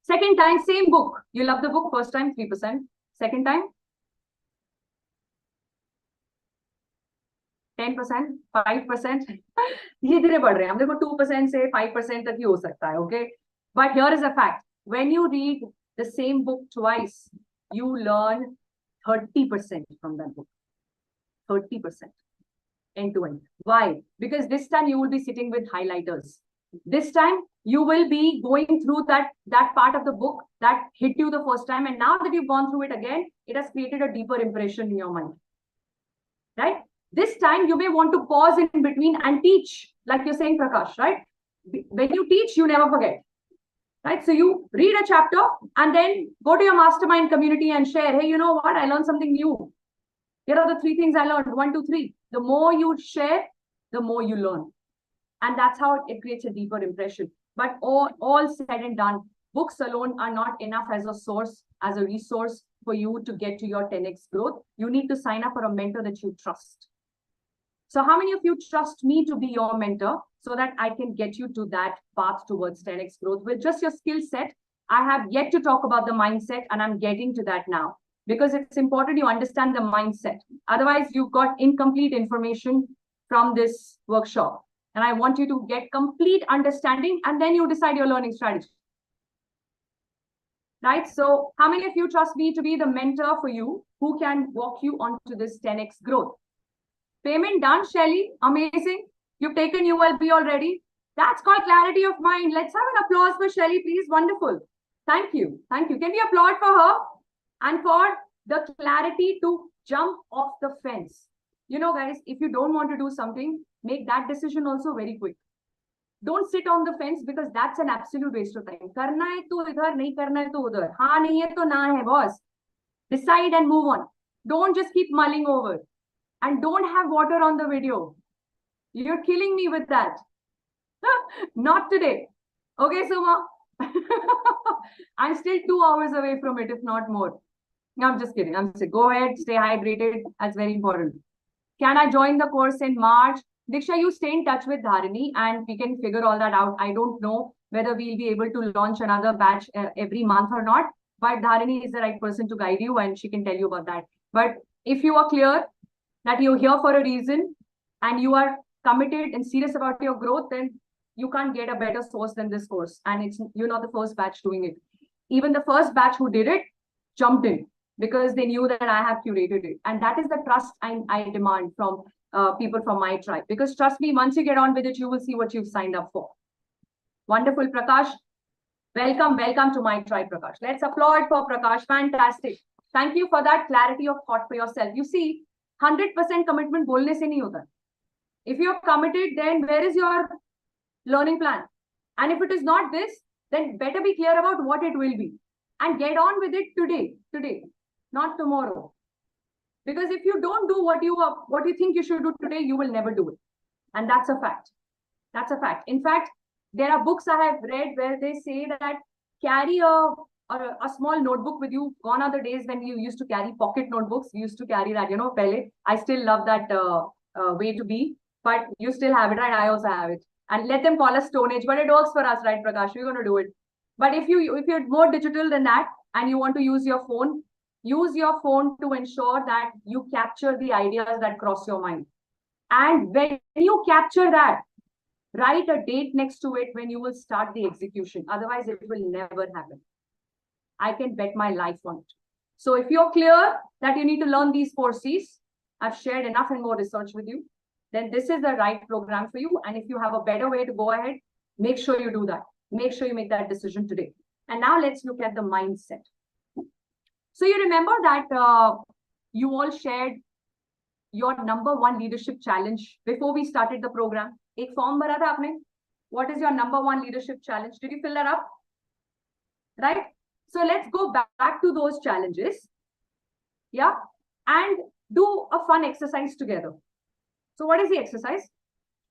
Second time, same book. You love the book. First time, 3%. Second time, 10%, 5%. धीरे-धीरे बढ़ रहे हैं. हम देखो 2% से 5% तक ही हो सकता है, okay? But here is a fact. When you read the same book twice, you learn 30% from that book. 30%. End to end. Why? Because this time you will be sitting with highlighters. This time you will be going through that part of the book that hit you the first time. And now that you've gone through it again, it has created a deeper impression in your mind. Right? This time you may want to pause in between and teach, like you're saying, Prakash, right? When you teach, you never forget. Right? So you read a chapter and then go to your mastermind community and share, hey, you know what? I learned something new. Here are the 3 things I learned. 1, 2, 3. The more you share, the more you learn. And that's how it creates a deeper impression. But all said and done, books alone are not enough as a source, as a resource for you to get to your 10x growth. You need to sign up for a mentor that you trust. So how many of you trust me to be your mentor so that I can get you to that path towards 10x growth with just your skill set? I have yet to talk about the mindset, and I'm getting to that now because it's important you understand the mindset. Otherwise, you've got incomplete information from this workshop. And I want you to get complete understanding and then you decide your learning strategy. Right? So how many of you trust me to be the mentor for you who can walk you onto this 10x growth? Payment done, Shelly. Amazing. You've taken ULB already. That's called clarity of mind. Let's have an applause for Shelly, please. Wonderful. Thank you. Thank you. Can we applaud for her and for the clarity to jump off the fence? You know, guys, if you don't want to do something, make that decision also very quick. Don't sit on the fence because that's an absolute waste of time. Karna hai to idhar, nahi karna hai to udhar. Haan nahi hai to na hai, boss. Decide and move on. Don't just keep mulling over. And don't have water on the video. You're killing me with that. Not today. Okay, Suma? I'm still 2 hours away from it, if not more. No, I'm just kidding. I'm saying, go ahead, stay hydrated. That's very important. Can I join the course in March? Diksha, you stay in touch with Dharini and we can figure all that out. I don't know whether we'll be able to launch another batch every month or not, but Dharini is the right person to guide you and she can tell you about that. But if you are clear that you're here for a reason and you are committed and serious about your growth, then you can't get a better source than this course. And you're not the first batch doing it. Even the first batch who did it jumped in because they knew that I have curated it. And that is the trust I demand from people from my tribe. Because trust me, once you get on with it, you will see what you've signed up for. Wonderful, Prakash. Welcome, welcome to my tribe, Prakash. Let's applaud for Prakash. Fantastic. Thank you for that clarity of thought for yourself. You see, 100% commitment bolne se nahi hota. If you're committed, then where is your learning plan? And if it is not this, then better be clear about what it will be. And get on with it today, not tomorrow. Because if you don't do what you think you should do today, you will never do it. And that's a fact. That's a fact. In fact, there are books I have read where they say that carry a small notebook with you. Gone are the days when you used to carry pocket notebooks. You used to carry that, pehle. I still love that way to be. But you still have it, right? I also have it. And let them call us Stone Age. But it works for us, right, Prakash? We're going to do it. But if you're more digital than that and you want to use your phone to ensure that you capture the ideas that cross your mind. And when you capture that, write a date next to it when you will start the execution. Otherwise, it will never happen. I can bet my life on it. So if you're clear that you need to learn these 4 C's, I've shared enough and more research with you, then this is the right program for you. And if you have a better way to go ahead, make sure you do that. Make sure you make that decision today. And now let's look at the mindset. So you remember that you all shared your #1 leadership challenge before we started the program. Ek form bhara tha aapne. What is your #1 leadership challenge? Did you fill that up? Right? So let's go back to those challenges. Yeah. And do a fun exercise together. So what is the exercise?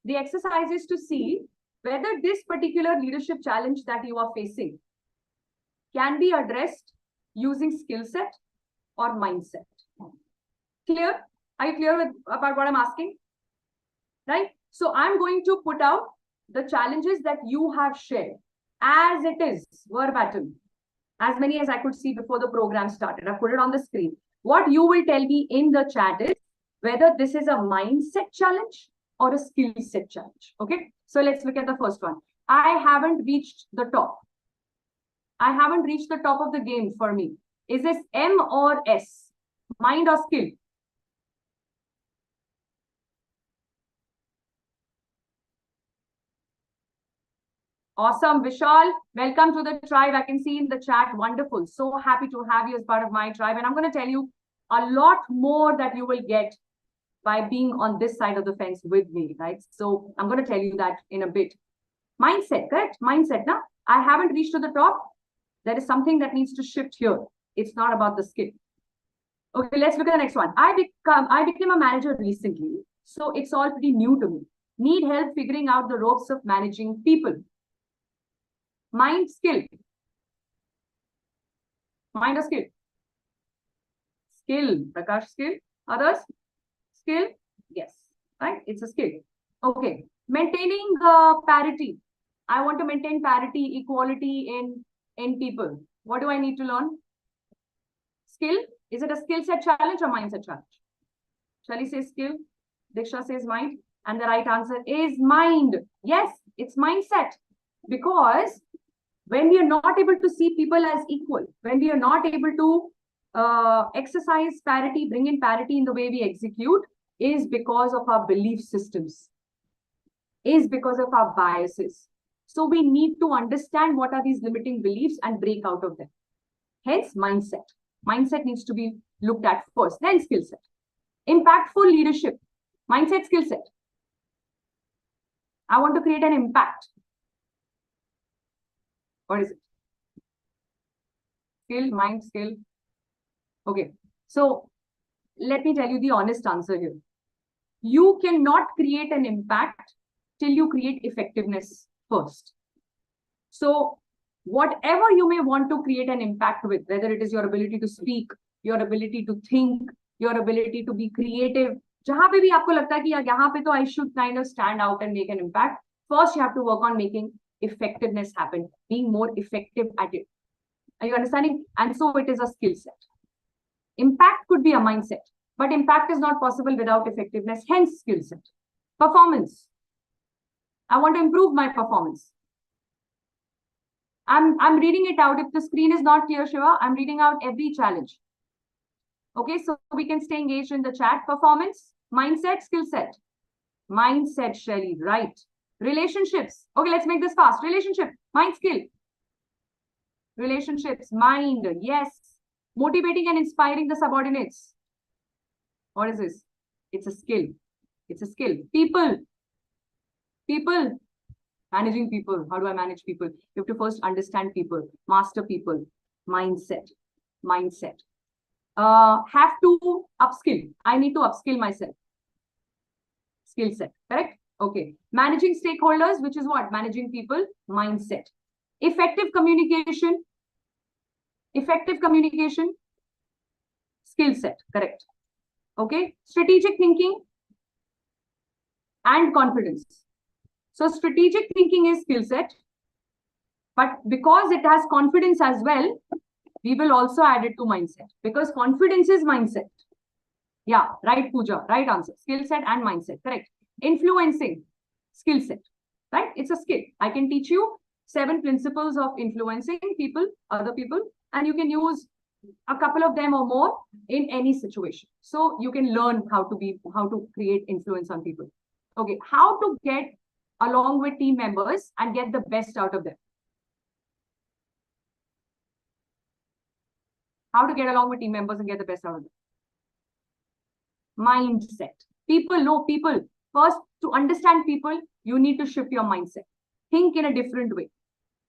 The exercise is to see whether this particular leadership challenge that you are facing can be addressed using skill set or mindset. Clear? Are you clear about what I'm asking? Right? So I'm going to put out the challenges that you have shared as it is, verbatim, as many as I could see before the program started. I put it on the screen. What you will tell me in the chat is whether this is a mindset challenge or a skill set challenge. Okay, so let's look at the first one. I haven't reached the top. I haven't reached the top of the game for me. Is this M or S? Mind or skill? Awesome, Vishal. Welcome to the tribe. I can see in the chat. Wonderful. So happy to have you as part of my tribe. And I'm going to tell you a lot more that you will get by being on this side of the fence with me, right? So I'm going to tell you that in a bit. Mindset, correct? Mindset, na? I haven't reached to the top. There is something that needs to shift here. It's not about the skill. Okay, let's look at the next one. I became a manager recently, so it's all pretty new to me. Need help figuring out the ropes of managing people. Mind, skill. Mind or skill? Skill. Prakash, skill. Others? Skill? Yes. Right? It's a skill. Okay. Maintaining parity. I want to maintain parity, equality in people. What do I need to learn? Skill. Is it a skill set challenge or mindset challenge? Shelly says skill. Diksha says mind. And the right answer is mind. Yes, it's mindset. Because when we are not able to see people as equal, when we are not able to exercise parity, bring in parity in the way we execute, is because of our belief systems, is because of our biases. So we need to understand what are these limiting beliefs and break out of them. Hence, mindset. Mindset needs to be looked at first, then skill set. Impactful leadership. Mindset, skill set. I want to create an impact. What is it? Skill, mind, skill. Okay. So let me tell you the honest answer here. You cannot create an impact till you create effectiveness first. So whatever you may want to create an impact with, whether it is your ability to speak, your ability to think, your ability to be creative, जहां पे भी आपको लगता है कि यहाँ पे तो I should kind of stand out and make an impact, first you have to work on making effectiveness happen, being more effective at it. Are you understanding? And so it is a skill set. Impact could be a mindset, but impact is not possible without effectiveness, hence skill set. Performance. I want to improve my performance. I'm reading it out. If the screen is not clear, Shiva, I'm reading out every challenge. Okay, so we can stay engaged in the chat. Performance, mindset, skill set. Mindset, Shelly, right. Relationships. Okay, let's make this fast. Relationship, mind, skill. Relationships, mind, yes. Motivating and inspiring the subordinates. What is this? It's a skill. It's a skill. People. People. Managing people. How do I manage people? You have to first understand people, master people, mindset, mindset. Have to upskill. I need to upskill myself. Skill set, correct? Okay. Managing stakeholders, which is what? Managing people, mindset. Effective communication. Effective communication. Skill set, correct. Okay. Strategic thinking and confidence. So strategic thinking is skill set, but because it has confidence as well, we will also add it to mindset, because confidence is mindset. Yeah, right, Pooja, right answer. Skill set and mindset, correct. Influencing, skill set, right? It's a skill. I can teach you 7 principles of influencing people, other people, and you can use a couple of them or more in any situation. So you can learn how to create influence on people. Okay, how to get along with team members and get the best out of them. How to get along with team members and get the best out of them. Mindset. People know people. First, to understand people, you need to shift your mindset. Think in a different way.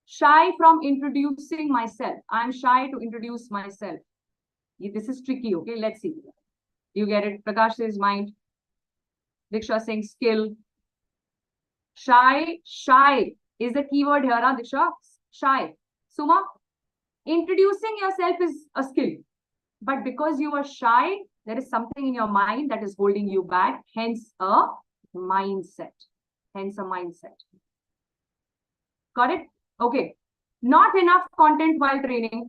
Shy from introducing myself. I'm shy to introduce myself. This is tricky, okay? Let's see. You get it? Prakash says mind. Diksha saying skill. Shy is the keyword here, huh, Diksha? Shy. Suma, introducing yourself is a skill. But because you are shy, there is something in your mind that is holding you back. Hence a mindset. Hence a mindset. Got it? Okay. Not enough content while training.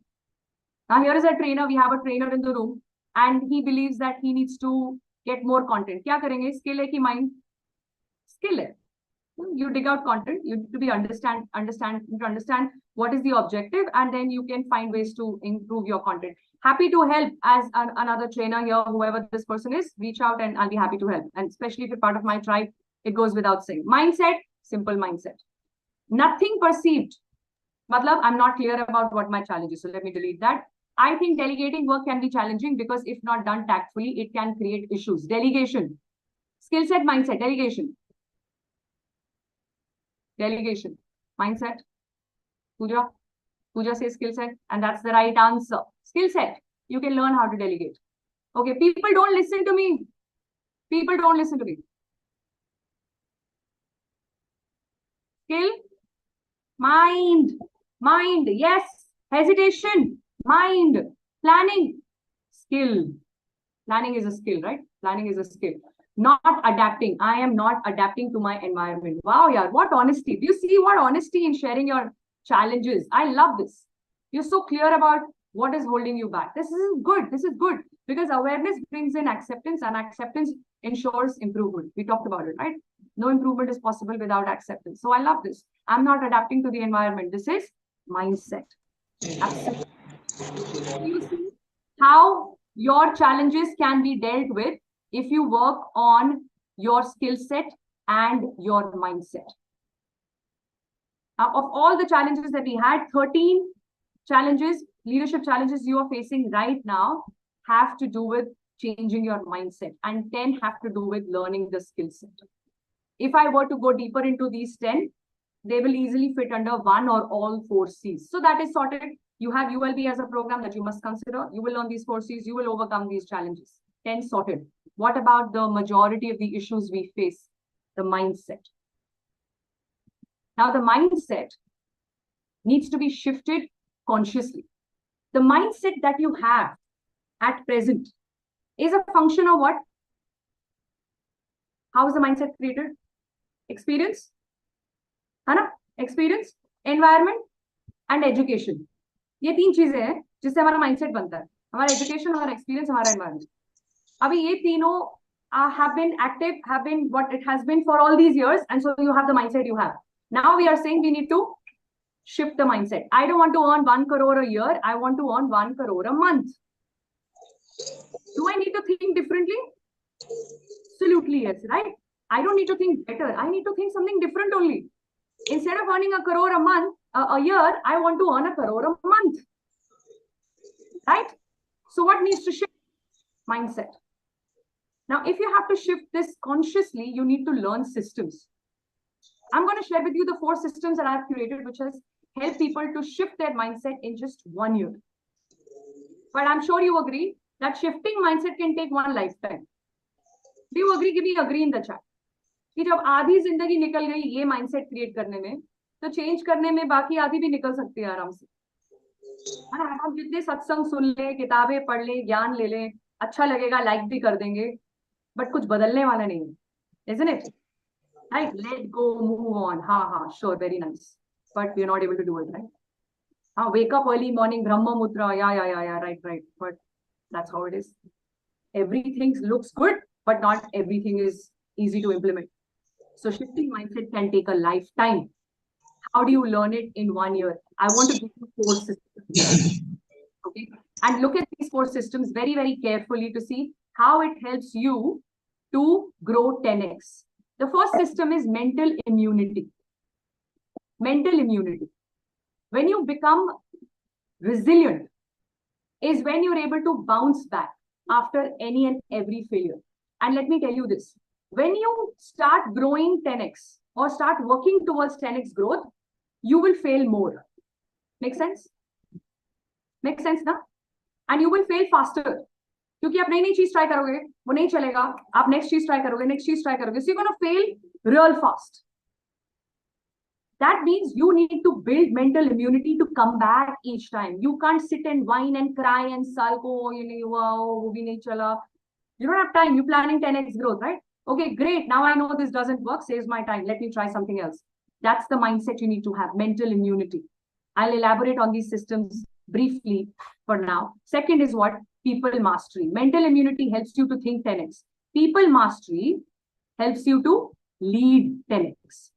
Now here is a trainer. We have a trainer in the room and he believes that he needs to get more content. Kya karenge? Skill hai ki mind? Skill hai. You dig out content. You need to be understand what is the objective, and then you can find ways to improve your content. Happy to help as another trainer here, whoever this person is, reach out and I'll be happy to help. And especially if you're part of my tribe, it goes without saying. Mindset, simple mindset. Nothing perceived. Matlab, I'm not clear about what my challenge is. So let me delete that. I think delegating work can be challenging because if not done tactfully, it can create issues. Delegation. Skill set, mindset, delegation. Delegation. Mindset. Pooja says skill set, and that's the right answer. Skill set. You can learn how to delegate. Okay, people don't listen to me. People don't listen to me. Skill. Mind. Mind. Yes. Hesitation. Mind. Planning. Skill. Planning is a skill, right? Planning is a skill. Not adapting. I am not adapting to my environment. Wow, yeah. What honesty. Do you see what honesty in sharing your challenges? I love this. You're so clear about what is holding you back. This is good. This is good because awareness brings in acceptance and acceptance ensures improvement. We talked about it, right? No improvement is possible without acceptance. So I love this. I'm not adapting to the environment. This is mindset. Absolutely. You see how your challenges can be dealt with if you work on your skill set and your mindset. Of all the challenges that we had, 13 challenges, leadership challenges you are facing right now have to do with changing your mindset, and 10 have to do with learning the skill set. If I were to go deeper into these 10, they will easily fit under one or all 4 C's. So that is sorted. You have ULB as a program that you must consider. You will learn these 4 C's. You will overcome these challenges. 10 sorted. What about the majority of the issues we face? The mindset. Now, the mindset needs to be shifted consciously. The mindset that you have at present is a function of what? How is the mindset created? Experience, है ना? Experience, environment, and education. ये 3 चीजें हैं जिससे हमारा mindset बनता है. हमारा education, हमारा experience, हमारा environment. अभी ये तीनों have been active, have been what it has been for all these years, and so you have the mindset you have. Now we are saying we need to shift the mindset. I don't want to earn 1 crore a year. I want to earn 1 crore a month. Do I need to think differently? Absolutely yes, right? I don't need to think better. I need to think something different only. Instead of earning a crore a month, a year, I want to earn a crore a month. Right? So what needs to shift? Mindset. Now, if you have to shift this consciously, you need to learn systems. I'm going to share with you the 4 systems that I've created, which has helped people to shift their mindset in just 1 year. But I'm sure you agree that shifting mindset can take 1 lifetime. Do you agree? Give me agree in the chat. कि जब आधी जिंदगी निकल गई ये mindset create करने में, तो चेंज करने में बाकी आधी भी निकल सकती है आराम से. हम जितने सत्संग सुन ले, किताबें पढ़ ले, ज्ञान ले ले, अच्छा लगेगा, लाइक भी कर देंगे, बट कुछ बदलने वाला नहीं है. Isn't it? Right? Let go, move on. Ha, sure, very nice. But we're not able to do it, right? Wake up early morning, Brahma Mudra, yeah, right. But that's how it is. Everything looks good, but not everything is easy to implement. So shifting mindset can take a lifetime. How do you learn it in 1 year? I want to give you 4 systems. Okay. And look at these 4 systems very, very carefully to see how it helps you to grow 10x. The first system is mental immunity. Mental immunity. When you become resilient is when you're able to bounce back after any and every failure. And let me tell you this. When you start growing 10x or start working towards 10x growth, you will fail more. Make sense? Make sense, na? And you will fail faster. क्योंकि आप नई चीज try करोगे, वो नहीं चलेगा, आप next चीज ट्राई करोगे, so you're going to fail real fast. That means you need to build mental immunity to come back each time. You can't sit and whine and cry and sulk, oh, वो भी नहीं चला. You don't have time. You're planning 10x growth, right? Okay, great. Now I know this doesn't work. Saves my time. Let me try something else. That's the mindset you need to have, mental immunity. I'll elaborate on these systems briefly for now. Second is what? People mastery. Mental immunity helps you to think 10x. People mastery helps you to lead 10x.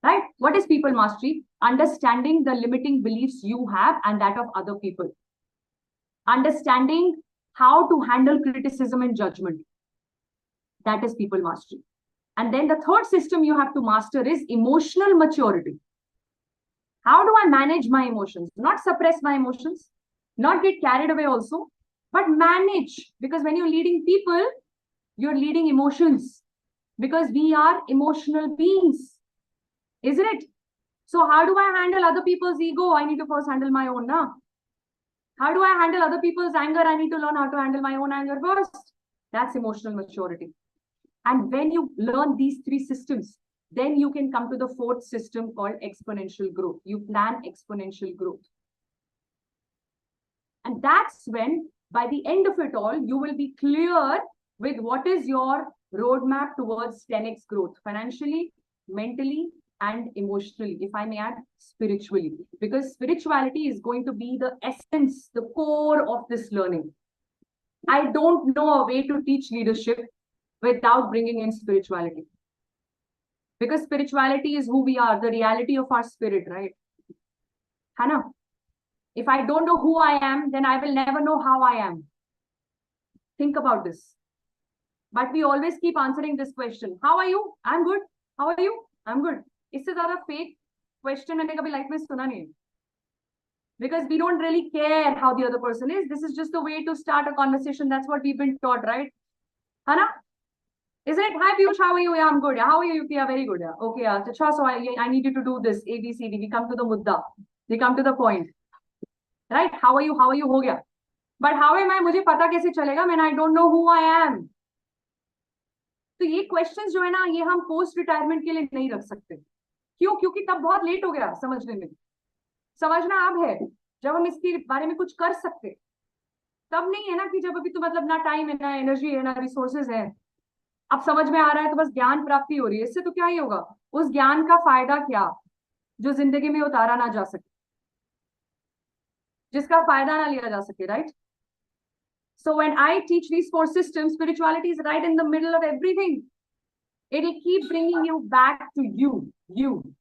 Right? What is people mastery? Understanding the limiting beliefs you have and that of other people. Understanding how to handle criticism and judgment. That is people mastery. And then the third system you have to master is emotional maturity. How do I manage my emotions? Not suppress my emotions, not get carried away also, but manage. Because when you're leading people, you're leading emotions. Because we are emotional beings, isn't it? So how do I handle other people's ego? I need to first handle my own now. How do I handle other people's anger? I need to learn how to handle my own anger first. That's emotional maturity. And when you learn these 3 systems, then you can come to the 4th system called exponential growth. You plan exponential growth. And that's when, by the end of it all, you will be clear with what is your roadmap towards 10x growth, financially, mentally, and emotionally, if I may add, spiritually. Because spirituality is going to be the essence, the core of this learning. I don't know a way to teach leadership without bringing in spirituality. Because spirituality is who we are, the reality of our spirit, right? Hannah, if I don't know who I am, then I will never know how I am. Think about this. But we always keep answering this question. How are you? I'm good. How are you? I'm good. इससे ज़्यादा fake question मैंने कभी life में सुना नहीं. Because we don't really care how the other person is. This is just the way to start a conversation. That's what we've been taught, right? Hannah? Isn't it? Hi, Piyush, how are you? Yeah, I'm good. How are you, Yuki? Yeah, very good. Yeah. Okay, yeah. So I need you to do this, A, B, C, D. We come to the mudda. We come to the point. Right? How are you? How are you? हो गया. But how am I? मुझे पता कैसे चलेगा when I don't know who I am? तो ये questions जो है ना, ये हम पोस्ट रिटायरमेंट के लिए नहीं रख सकते. क्यों? क्योंकि तब बहुत लेट हो गया समझने में. समझना अब है जब हम इसके बारे में कुछ कर सकते. तब नहीं है ना कि जब अभी तो मतलब ना टाइम है, ना एनर्जी है, ना रिसोर्सेज है. अब समझ में आ रहा है तो बस ज्ञान प्राप्ति हो रही है. इससे तो क्या ही होगा? उस ज्ञान का फायदा क्या जो जिंदगी में उतारा ना जा सके, जिसका फायदा ना लिया जा सके, right? So when I teach these 4 systems, spirituality is right in the middle of everything. It'll keep bringing you back to you,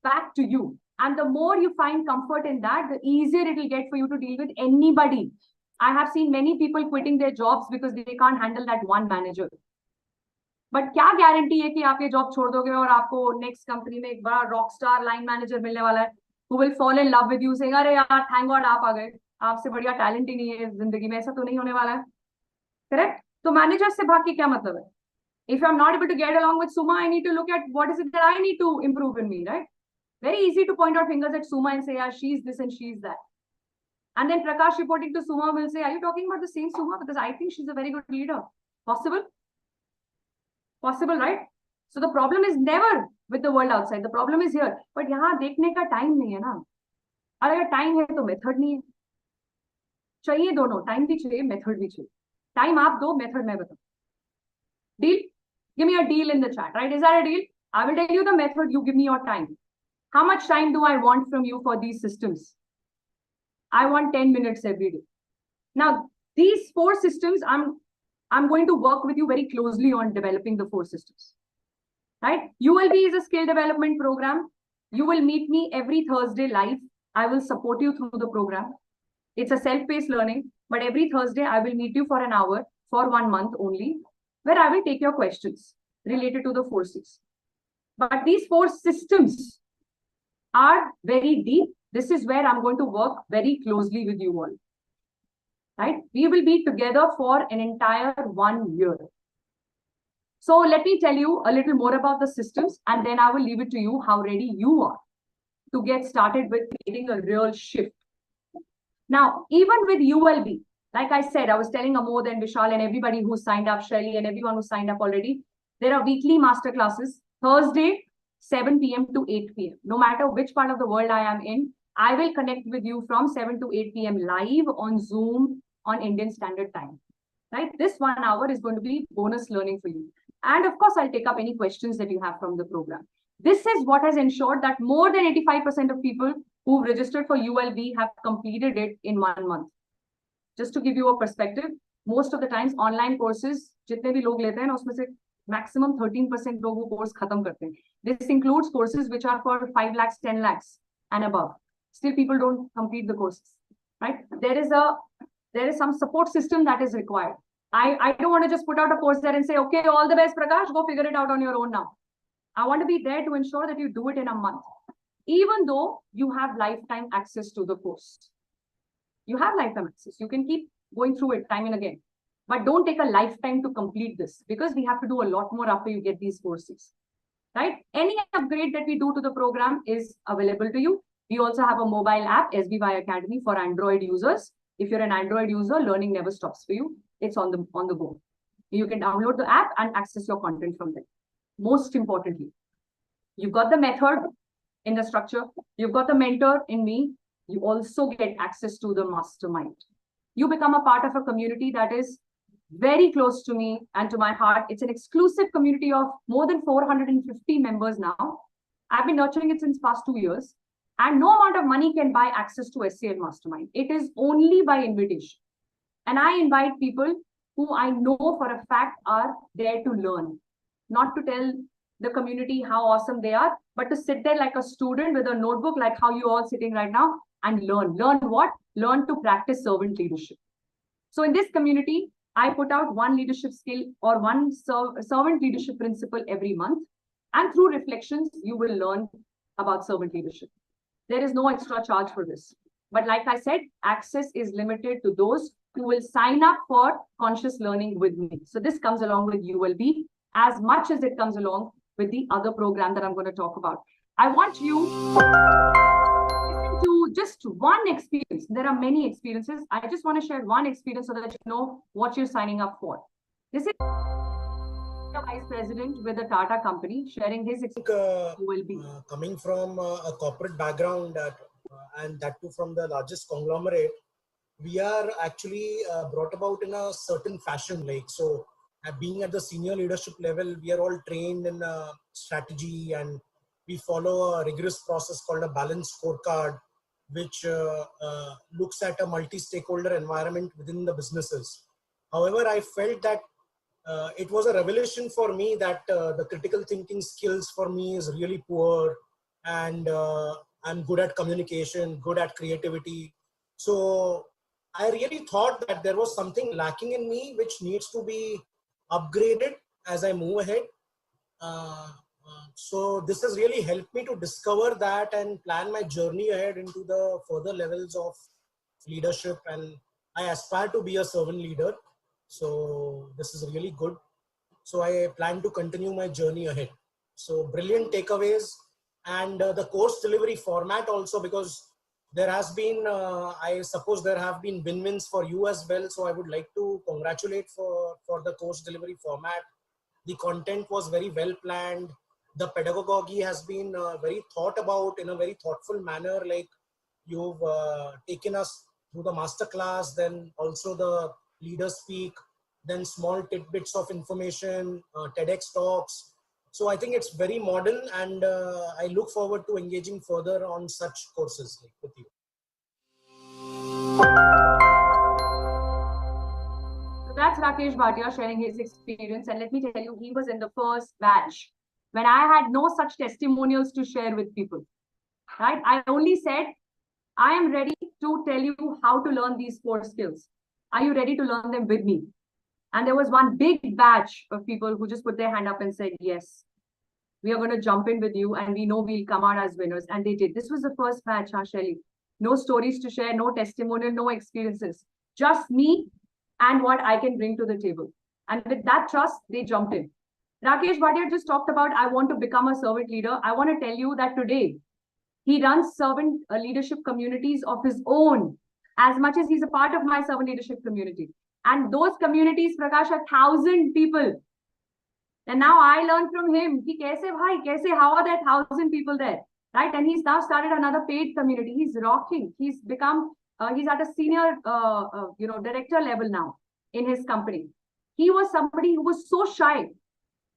back to you. And the more you find comfort in that, the easier it will get for you to deal with anybody. I have seen many people quitting their jobs because they can't handle that one manager. But क्या guarantee है कि आप ये job छोड़ दोगे और आपको next company में एक बड़ा रॉक स्टार लाइन मैनेजर मिलने वाला है who will fall in love with you saying अरे यार थैंक गॉड आप आ गए, आपसे बढ़िया टैलेंट ही नहीं है जिंदगी में. ऐसा तो नहीं होने वाला है. करेक्ट? तो मैनेजर से भाग के क्या मतलब है? If I'm not able to get along with Suma, I need to look at what is it that I need to improve in me, right? Very easy to point out fingers at Suma and say, yeah, she's this and she's that. And then Prakash reporting to Suma will say, are you talking about the same Suma? Because I think she's a very good leader. Possible? Possible, right? So the problem is never with the world outside. The problem is here. But यहाँ देखने का time नहीं है ना. और अगर time है तो मेथड नहीं है. चाहिए दोनों, टाइम भी चाहिए, मेथड भी चाहिए. टाइम आप दो, मेथड मैं बताऊं. Deal? Give me a deal in the chat, right? Is that a deal? I will tell you the method. You give me your time. How much time do I want from you for these systems? I want 10 minutes every day. Now, these 4 systems, I'm going to work with you very closely on developing the 4 systems, right? ULB is a skill development program. You will meet me every Thursday live. I will support you through the program. It's a self-paced learning, but every Thursday I will meet you for an hour for 1 month only, where I will take your questions related to the 4 Cs. But these 4 systems are very deep. This is where I'm going to work very closely with you all. Right? We will be together for an entire 1 year. So let me tell you a little more about the systems, and then I will leave it to you how ready you are to get started with creating a real shift. Now, even with ULB, like I said, I was telling Amod and Vishal and everybody who signed up, Shelly and everyone who signed up already, there are weekly master classes, Thursday, 7 p.m. to 8 p.m. No matter which part of the world I am in, I will connect with you from 7 to 8 p.m. live on Zoom on Indian Standard Time. Right? This 1 hour is going to be bonus learning for you. And of course, I'll take up any questions that you have from the program. This is what has ensured that more than 85% of people who registered for ULB have completed it in 1 month. Just to give you a perspective, most of the times online courses, जितने भी लोग लेते हैं ना, उसमें से maximum 13% लोग वो course खत्म करते हैं. This includes courses which are for 5 lakhs, 10 lakhs and above. Still, people don't complete the courses, right? There is some support system that is required. I don't want to just put out a course there and say, okay, all the best, Prakash, go figure it out on your own now. I want to be there to ensure that you do it in a month, even though you have lifetime access to the course. You have lifetime access. You can keep going through it time and again, but don't take a lifetime to complete this, because we have to do a lot more after you get these courses, right? Any upgrade that we do to the program is available to you. We also have a mobile app, SBY Academy, for Android users. If you're an Android user, learning never stops for you. It's on the go. You can download the app and access your content from there. Most importantly, you've got the method in the structure. You've got the mentor in me. You also get access to the mastermind. You become a part of a community that is very close to me and to my heart. It's an exclusive community of more than 450 members now. I've been nurturing it since past 2 years. And no amount of money can buy access to SCL Mastermind. It is only by invitation. And I invite people who I know for a fact are there to learn, not to tell the community, how awesome they are, but to sit there like a student with a notebook, like how you all sitting right now, and learn. Learn what? Learn to practice servant leadership. So in this community, I put out one leadership skill or one servant leadership principle every month. And through reflections, you will learn about servant leadership. There is no extra charge for this. But like I said, access is limited to those who will sign up for conscious learning with me. So this comes along with ULB as much as it comes along with the other program that I'm going to talk about. I want you to just one experience. There are many experiences. I just want to share one experience so that you know what you're signing up for. This is a vice president with a Tata company sharing his experience. Coming from a corporate background and that too from the largest conglomerate, we are actually brought about in a certain fashion. Like, so being at the senior leadership level, we are all trained in strategy, and we follow a rigorous process called a balanced scorecard, which looks at a multi-stakeholder environment within the businesses. However, I felt that it was a revelation for me that the critical thinking skills for me is really poor, and I'm good at communication, good at creativity. So I really thought that there was something lacking in me which needs to be upgraded as I move ahead. So this has really helped me to discover that and plan my journey ahead into the further levels of leadership, and I aspire to be a servant leader. So this is really good. So I plan to continue my journey ahead. So brilliant takeaways, and the course delivery format also, because there has been, I suppose there have been win-wins for you as well. So I would like to congratulate for the course delivery format. The content was very well planned. The pedagogy has been very thought about in a very thoughtful manner. Like, you've taken us through the masterclass, then also the leaders speak, then small tidbits of information, TEDx talks. So I think it's very modern, and I look forward to engaging further on such courses like with you. So that's Rakesh Bhatia sharing his experience. And let me tell you, he was in the first batch when I had no such testimonials to share with people, right? I only said, I am ready to tell you how to learn these 4 skills. Are you ready to learn them with me? And there was one big batch of people who just put their hand up and said, yes, we are going to jump in with you, and we know we'll come out as winners. And they did. This was the first batch, Shelly. No stories to share, no testimonial, no experiences. Just me and what I can bring to the table. And with that trust, they jumped in. Rakesh Bhatia just talked about, I want to become a servant leader. I want to tell you that today, he runs servant leadership communities of his own, as much as he's a part of my servant leadership community. And those communities, Prakash, are 1,000 people. And now I learn from him, how are there 1,000 people there, right? And he's now started another paid community. He's rocking. He's become, he's at a senior, director level now in his company. He was somebody who was so shy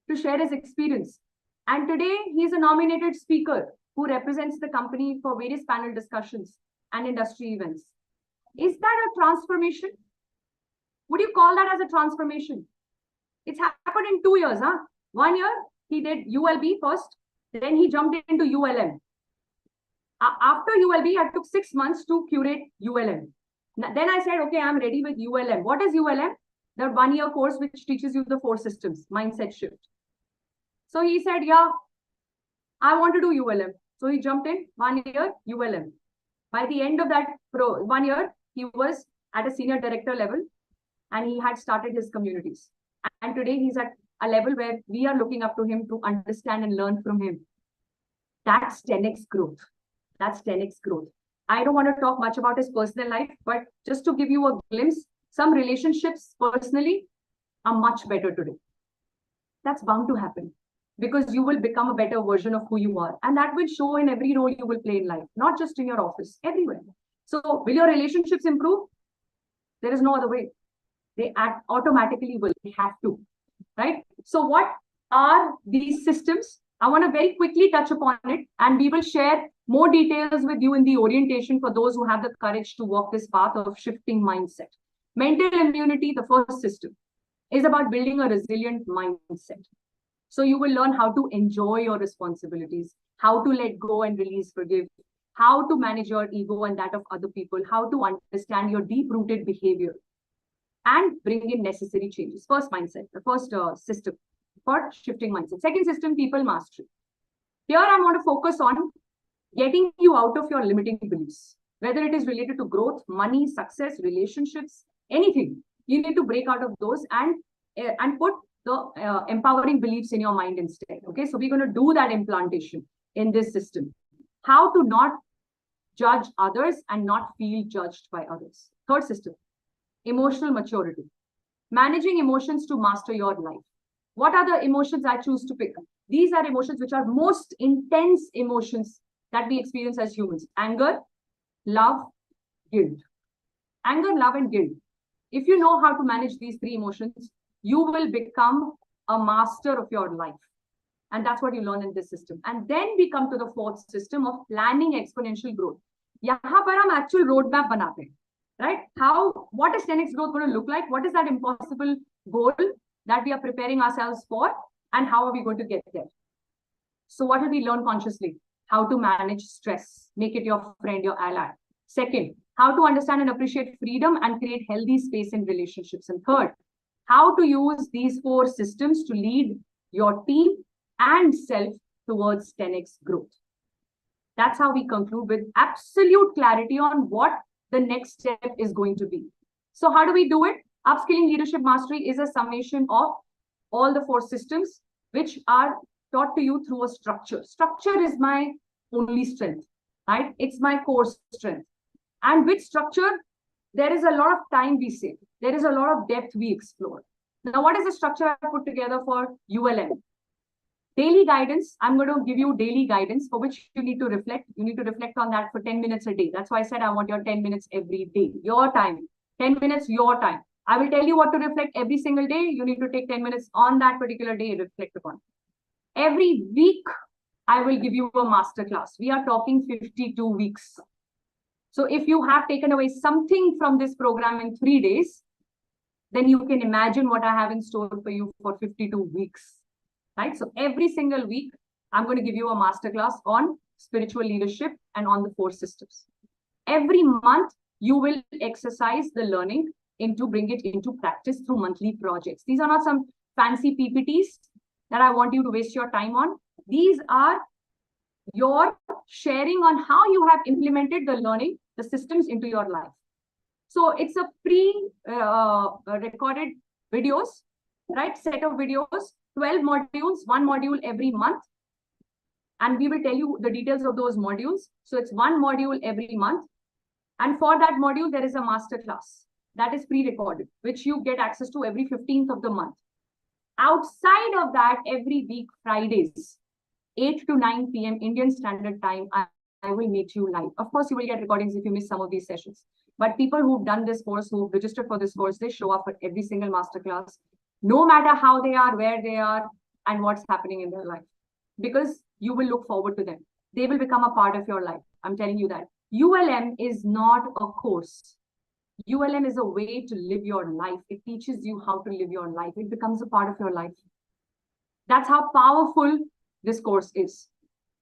to share his experience. And today he's a nominated speaker who represents the company for various panel discussions and industry events. Is that a transformation? Would you call that as a transformation? It's happened in 2 years, huh? 1 year, he did ULB first, then he jumped into ULM. After ULB, I took 6 months to curate ULM. Then I said, okay, I'm ready with ULM. What is ULM? The 1-year course which teaches you the 4 systems, mindset shift. So he said, yeah, I want to do ULM. So he jumped in 1 year, ULM. By the end of that 1 year, he was at a senior director level, and he had started his communities. And today he's at a level where we are looking up to him to understand and learn from him. That's 10x growth. That's 10x growth. I don't want to talk much about his personal life, but just to give you a glimpse, some relationships personally are much better today. That's bound to happen because you will become a better version of who you are. And that will show in every role you will play in life, not just in your office, everywhere. So will your relationships improve? There is no other way. They automatically will have to, right? So what are these systems? I want to very quickly touch upon it, and we will share more details with you in the orientation for those who have the courage to walk this path of shifting mindset. Mental immunity, the first system, is about building a resilient mindset. So you will learn how to enjoy your responsibilities, how to let go and release, forgive, how to manage your ego and that of other people, how to understand your deep-rooted behavior, and bring in necessary changes. First mindset, the first system for shifting mindset. Second system, people mastery. Here I want to focus on getting you out of your limiting beliefs, whether it is related to growth, money, success, relationships, anything. You need to break out of those and put the empowering beliefs in your mind instead. Okay, so we're going to do that implantation in this system. How to not judge others and not feel judged by others. Third system, emotional maturity. Managing emotions to master your life. What are the emotions I choose to pick? These are emotions which are most intense emotions that we experience as humans. Anger, love, guilt. Anger, love, and guilt. If you know how to manage these three emotions, you will become a master of your life. And that's what you learn in this system. And then we come to the fourth system of planning exponential growth. Yahan par hum actual roadmap banate hain, right? What is 10x growth going to look like? What is that impossible goal that we are preparing ourselves for? And how are we going to get there? So what will we learn consciously? How to manage stress, make it your friend, your ally. Second, how to understand and appreciate freedom and create healthy space in relationships. And third, how to use these four systems to lead your team and self towards 10x growth. That's how we conclude with absolute clarity on what the next step is going to be. So how do we do it? Upskilling Leadership Mastery is a summation of all the four systems which are taught to you through a structure. Structure is my only strength, right? It's my core strength. And with structure, there is a lot of time we save. There is a lot of depth we explore. Now, what is the structure I put together for ULM? Daily guidance. I'm going to give you daily guidance for which you need to reflect. You need to reflect on that for 10 minutes a day. That's why I said I want your 10 minutes every day. Your time. 10 minutes, your time. I will tell you what to reflect every single day. You need to take 10 minutes on that particular day and reflect upon. Every week, I will give you a masterclass. We are talking 52 weeks. So if you have taken away something from this program in 3 days, then you can imagine what I have in store for you for 52 weeks, right? So every single week, I'm going to give you a masterclass on spiritual leadership and on the four systems. Every month, you will exercise the learning bring it into practice through monthly projects. These are not some fancy PPTs that I want you to waste your time on. These are your sharing on how you have implemented the learning, the systems into your life. So it's a pre-recorded videos, right? Set of videos, 12 modules, one module every month. And we will tell you the details of those modules. So it's one module every month. And for that module, there is a masterclass that is pre-recorded, which you get access to every 15th of the month. Outside of that, every week, Fridays, 8 to 9 p.m. Indian Standard Time, I will meet you live. Of course, you will get recordings if you miss some of these sessions. But people who've done this course, who've registered for this course, they show up for every single masterclass, no matter how they are, where they are, and what's happening in their life. Because you will look forward to them. They will become a part of your life. I'm telling you that. ULM is not a course. ULM is a way to live your life. It teaches you how to live your life. It becomes a part of your life. That's how powerful this course is.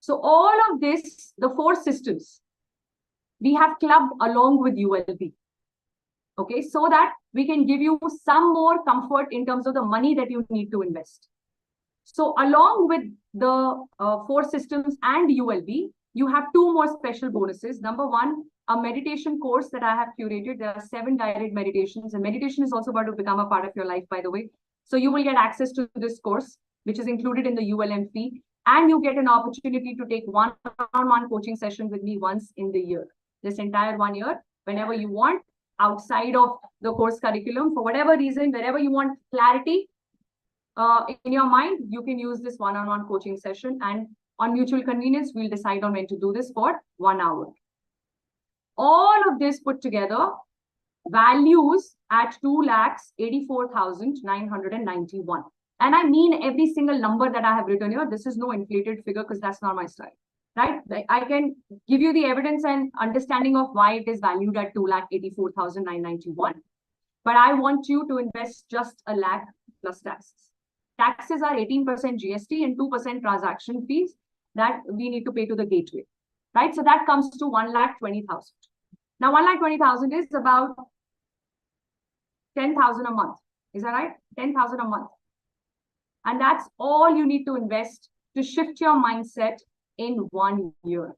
So all of this, the four systems, we have clubbed along with ULB. Okay, so that we can give you some more comfort in terms of the money that you need to invest. So along with the four systems and ULB, you have two more special bonuses. Number one, a meditation course that I have curated. There are 7 guided meditations, and meditation is also about to become a part of your life, by the way. So you will get access to this course, which is included in the ULM fee, and you get an opportunity to take one-on-one coaching session with me once in the year. This entire 1 year, whenever you want, outside of the course curriculum, for whatever reason, wherever you want clarity in your mind, you can use this one-on-one coaching session, and on mutual convenience, we'll decide on when to do this for 1 hour. All of this put together, values at 2,84,991. And I mean every single number that I have written here. This is no inflated figure because that's not my style, right? I can give you the evidence and understanding of why it is valued at 2,84,991. But I want you to invest just 1 lakh plus taxes. Taxes are 18% GST and 2% transaction fees that we need to pay to the gateway, right? So that comes to 1,20,000. Now, 1,20,000 is about 10,000 a month. Is that right? 10,000 a month. And that's all you need to invest to shift your mindset in 1 year.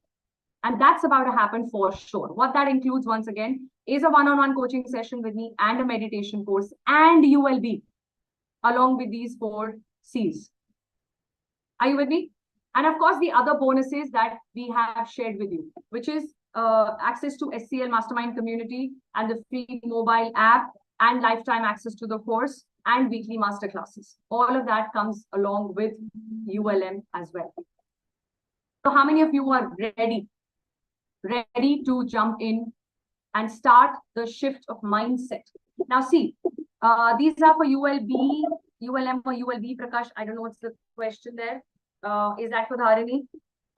And that's about to happen for sure. What that includes, once again, is a one-on-one coaching session with me and a meditation course and ULB along with these 4 C's. Are you with me? And of course, the other bonuses that we have shared with you, which is access to SCL Mastermind community and the free mobile app and lifetime access to the course and weekly masterclasses. All of that comes along with ULM as well. So how many of you are ready to jump in and start the shift of mindset? Now see, these are for ULB, ULM or ULB, Prakash. I don't know what's the question there. Is that for Dharini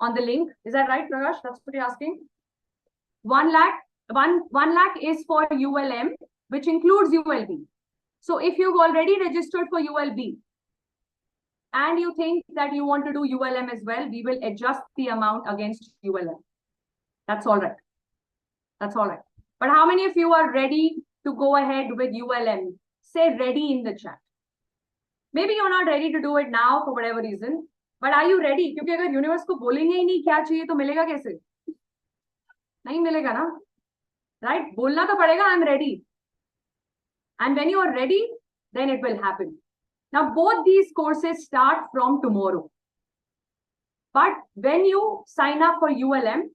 on the link? Is that right, Prakash? That's what you're asking. 1 lakh is for ULM, which includes ULB. So if you've already registered for ULB and you think that you want to do ULM as well, we will adjust the amount against ULM. That's all right. That's all right. But how many of you are ready to go ahead with ULM? Say ready in the chat. Maybe you're not ready to do it now for whatever reason, but are you ready? क्योंकि अगर universe को बोलेंगे ही नहीं क्या चाहिए तो मिलेगा कैसे? नहीं मिलेगा ना, right? बोलना तो पड़ेगा I'm ready. And when you are ready, then it will happen. Now, both these courses start from tomorrow. But when you sign up for ULM,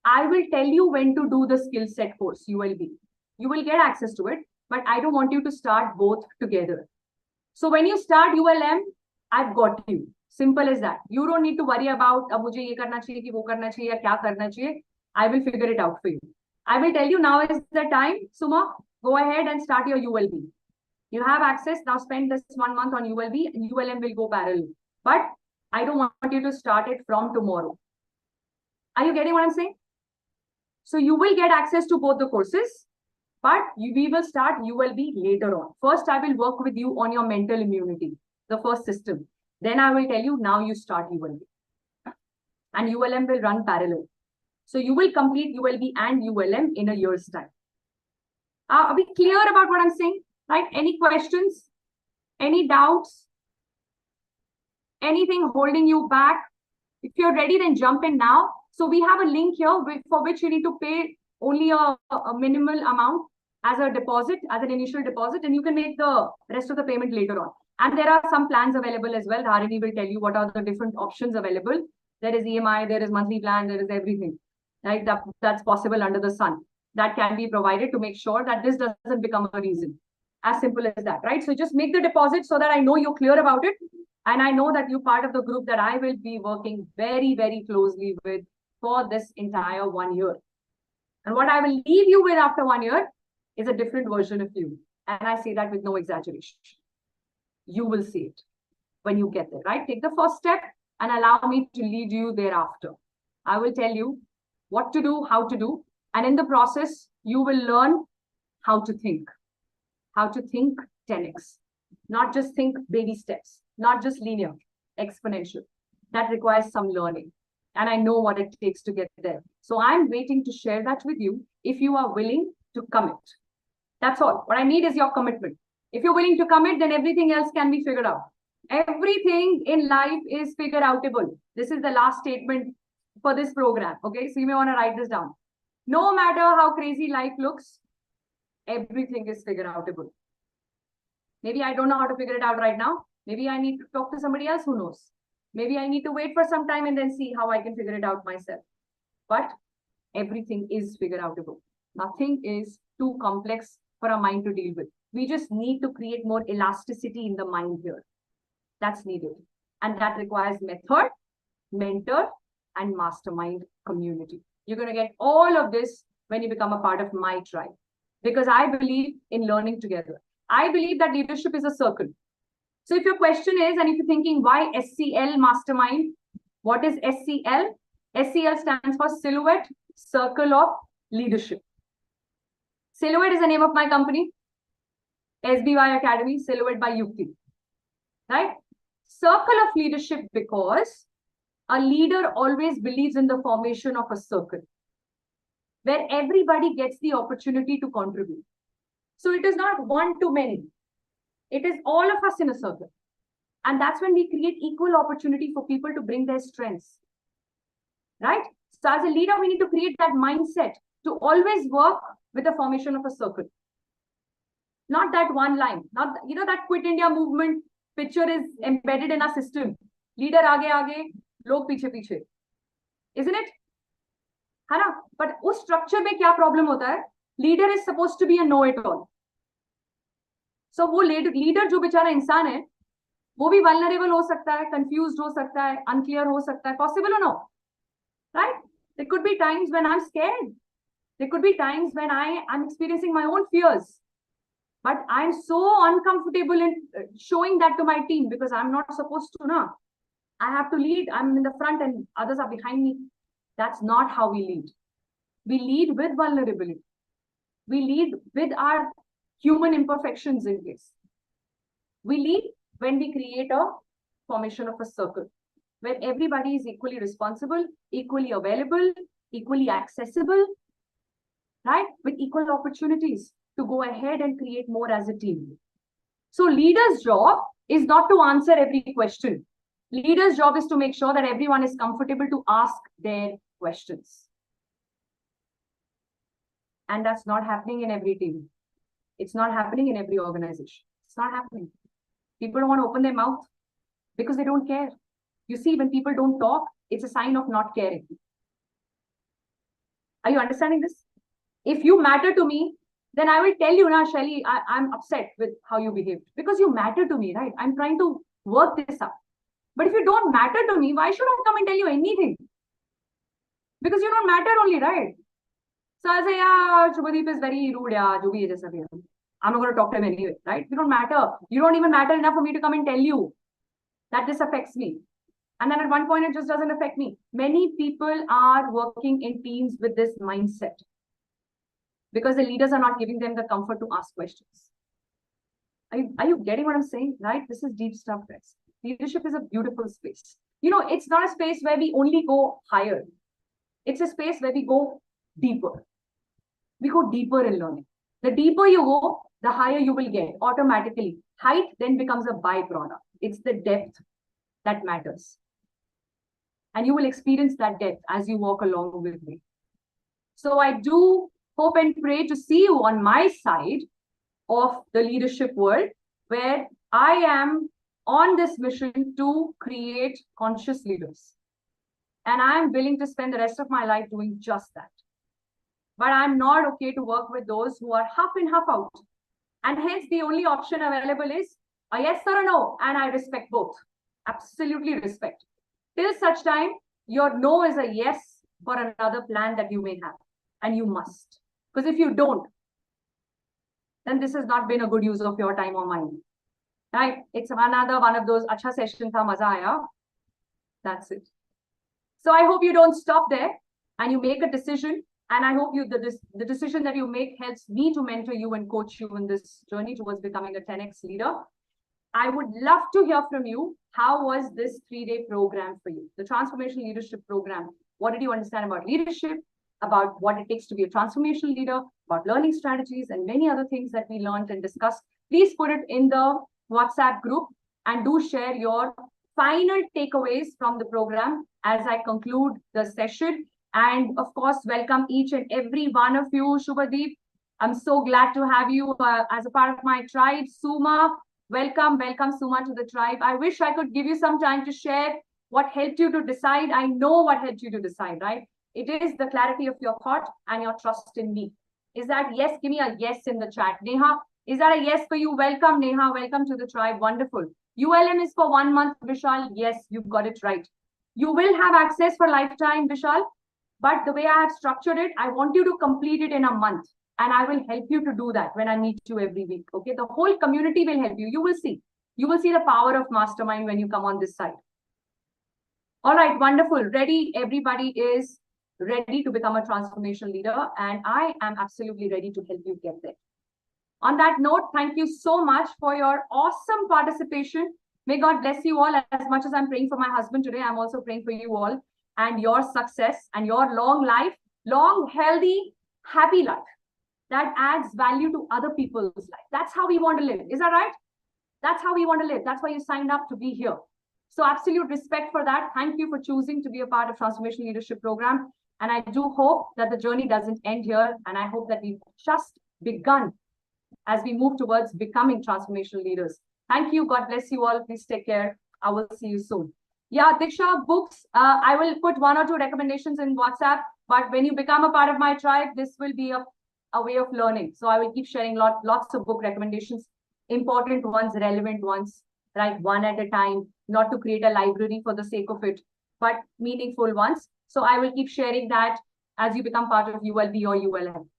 I will tell you when to do the skill set course, ULB. You will get access to it, but I don't want you to start both together. So when you start ULM, I've got you. Simple as that. You don't need to worry about, अब मुझे ये करना चाहिए कि वो करना चाहिए या क्या करना चाहिए. I will figure it out for you. I will tell you now is the time, Suma. Go ahead and start your ULB. You have access. Now spend this 1 month on ULB and ULM will go parallel. But I don't want you to start it from tomorrow. Are you getting what I'm saying? So you will get access to both the courses, but we will start ULB later on. First, I will work with you on your mental immunity, the first system. Then I will tell you, now you start ULB. And ULM will run parallel. So you will complete ULB and ULM in a year's time. Are we clear about what I'm saying? Right? Any questions? Any doubts? Anything holding you back? If you're ready, then jump in now. So we have a link here for which you need to pay only a minimal amount as a deposit, as an initial deposit, and you can make the rest of the payment later on. And there are some plans available as well. Dharini will tell you what are the different options available. There is EMI, there is monthly plan, there is everything. Right? That's possible under the sun. That can be provided to make sure that this doesn't become a reason. As simple as that, right? So just make the deposit so that I know you're clear about it. And I know that you're part of the group that I will be working very, very closely with for this entire 1 year. And what I will leave you with after 1 year is a different version of you. And I say that with no exaggeration. You will see it when you get there, right? Take the first step and allow me to lead you thereafter. I will tell you what to do, how to do. And in the process, you will learn how to think 10x, not just think baby steps, not just linear, exponential. That requires some learning. And I know what it takes to get there. So I'm waiting to share that with you if you are willing to commit. That's all. What I need is your commitment. If you're willing to commit, then everything else can be figured out. Everything in life is figure outable. This is the last statement for this program. Okay, so you may want to write this down. No matter how crazy life looks, everything is figure outable. Maybe I don't know how to figure it out right now. Maybe I need to talk to somebody else who knows. Maybe I need to wait for some time and then see how I can figure it out myself. But everything is figure outable. Nothing is too complex for a mind to deal with. We just need to create more elasticity in the mind here. That's needed. And that requires method, mentor, and mastermind community. You're going to get all of this when you become a part of my tribe. Because I believe in learning together. I believe that leadership is a circle. So if your question is, and if you're thinking, why SCL Mastermind? What is SCL? SCL stands for Silhouette Circle of Leadership. Silhouette is the name of my company. SBY Academy, Silhouette by Yukti. Right? Circle of leadership because a leader always believes in the formation of a circle where everybody gets the opportunity to contribute. So it is not one to many. It is all of us in a circle. And that's when we create equal opportunity for people to bring their strengths. Right? So as a leader, we need to create that mindset to always work with the formation of a circle. Not that one line. Not, that Quit India movement picture is embedded in our system. Leader aage, log piche. Isn't it? है ना? But उस structure में क्या problem होता है? Leader is supposed to be a know-it-all. So वो leader जो बेचारा इंसान है, वो भी vulnerable हो सकता है, confused हो सकता है, unclear हो सकता है. Possible or no? Right? There could be times when I'm scared. There could be times when I'm experiencing my own fears. But I'm so uncomfortable in showing that to my team because I'm not supposed to now. I have to lead. I'm in the front and others are behind me. That's not how we lead. We lead with vulnerability. We lead with our human imperfections in place. We lead when we create a formation of a circle where everybody is equally responsible, equally available, equally accessible, right? With equal opportunities to go ahead and create more as a team. So leader's job is not to answer every question. Leader's job is to make sure that everyone is comfortable to ask their questions. And that's not happening in every team. It's not happening in every organization. It's not happening. People don't want to open their mouth because they don't care. You see, when people don't talk, it's a sign of not caring. Are you understanding this? If you matter to me, then I will tell you, now, Shelly, I'm upset with how you behaved because you matter to me, right? I'm trying to work this out. But if you don't matter to me, why should I come and tell you anything? Because you don't matter only, right? So I say, yeah, Shubhadeep is very rude, yeah, jo bhi hai jaisa bhi hai. I'm not going to talk to him anyway, right? You don't matter. You don't even matter enough for me to come and tell you that this affects me. And then at one point, it just doesn't affect me. Many people are working in teams with this mindset because the leaders are not giving them the comfort to ask questions. Are you getting what I'm saying? Right? This is deep stuff, guys. Leadership is a beautiful space. It's not a space where we only go higher. It's a space where we go deeper. We go deeper in learning. The deeper you go, the higher you will get automatically. Height then becomes a byproduct. It's the depth that matters. And you will experience that depth as you walk along with me. So I do hope and pray to see you on my side of the leadership world, where I am on this mission to create conscious leaders. And I am willing to spend the rest of my life doing just that. But I'm not okay to work with those who are half in, half out. And hence the only option available is a yes or a no. And I respect both. Absolutely respect. Till such time, your no is a yes for another plan that you may have. And you must. Because if you don't, then this has not been a good use of your time or mine. Right? It's another one of those acha session tha, maza aaya. That's it. So I hope you don't stop there and you make a decision. And I hope the decision that you make helps me to mentor you and coach you in this journey towards becoming a 10x leader. I would love to hear from you. How was this 3-day program for you? The Transformational Leadership Program. What did you understand about leadership, about what it takes to be a transformational leader, about learning strategies, and many other things that we learned and discussed? Please put it in the WhatsApp group and do share your final takeaways from the program as I conclude the session. And of course, welcome each and every one of you. Shubhadeep, I'm so glad to have you as a part of my tribe. Suma, welcome Suma to the tribe. I wish I could give you some time to share what helped you to decide. I know what helped you to decide, right? It is the clarity of your thought and your trust in me. Is that yes? Give me a yes in the chat. Neha, is that a yes for you? Welcome, Neha. Welcome to the tribe. Wonderful. ULM is for 1 month, Vishal. Yes, you've got it right. You will have access for lifetime, Vishal. But the way I have structured it, I want you to complete it in a month. And I will help you to do that when I meet you every week. Okay, the whole community will help you. You will see. You will see the power of mastermind when you come on this side. All right, wonderful. Ready? Everybody is ready to become a transformational leader. And I am absolutely ready to help you get there. On that note, thank you so much for your awesome participation. May God bless you all. As much as I'm praying for my husband today, I'm also praying for you all and your success and your long life, long, healthy, happy life that adds value to other people's life. That's how we want to live. Is that right? That's how we want to live. That's why you signed up to be here. So absolute respect for that. Thank you for choosing to be a part of Transformational Leadership Program. And I do hope that the journey doesn't end here. And I hope that we've just begun as we move towards becoming transformational leaders. Thank you. God bless you all. Please take care. I will see you soon. Yeah, Diksha, books. I will put 1 or 2 recommendations in WhatsApp. But when you become a part of my tribe, this will be a way of learning. So I will keep sharing lots of book recommendations, important ones, relevant ones, right? One at a time, not to create a library for the sake of it, but meaningful ones. So I will keep sharing that as you become part of ULB or ULM.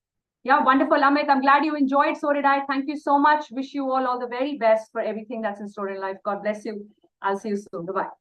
Yeah, wonderful, Amit. I'm glad you enjoyed. So did I. Thank you so much. Wish you all the very best for everything that's in store in life. God bless you. I'll see you soon. Bye-bye.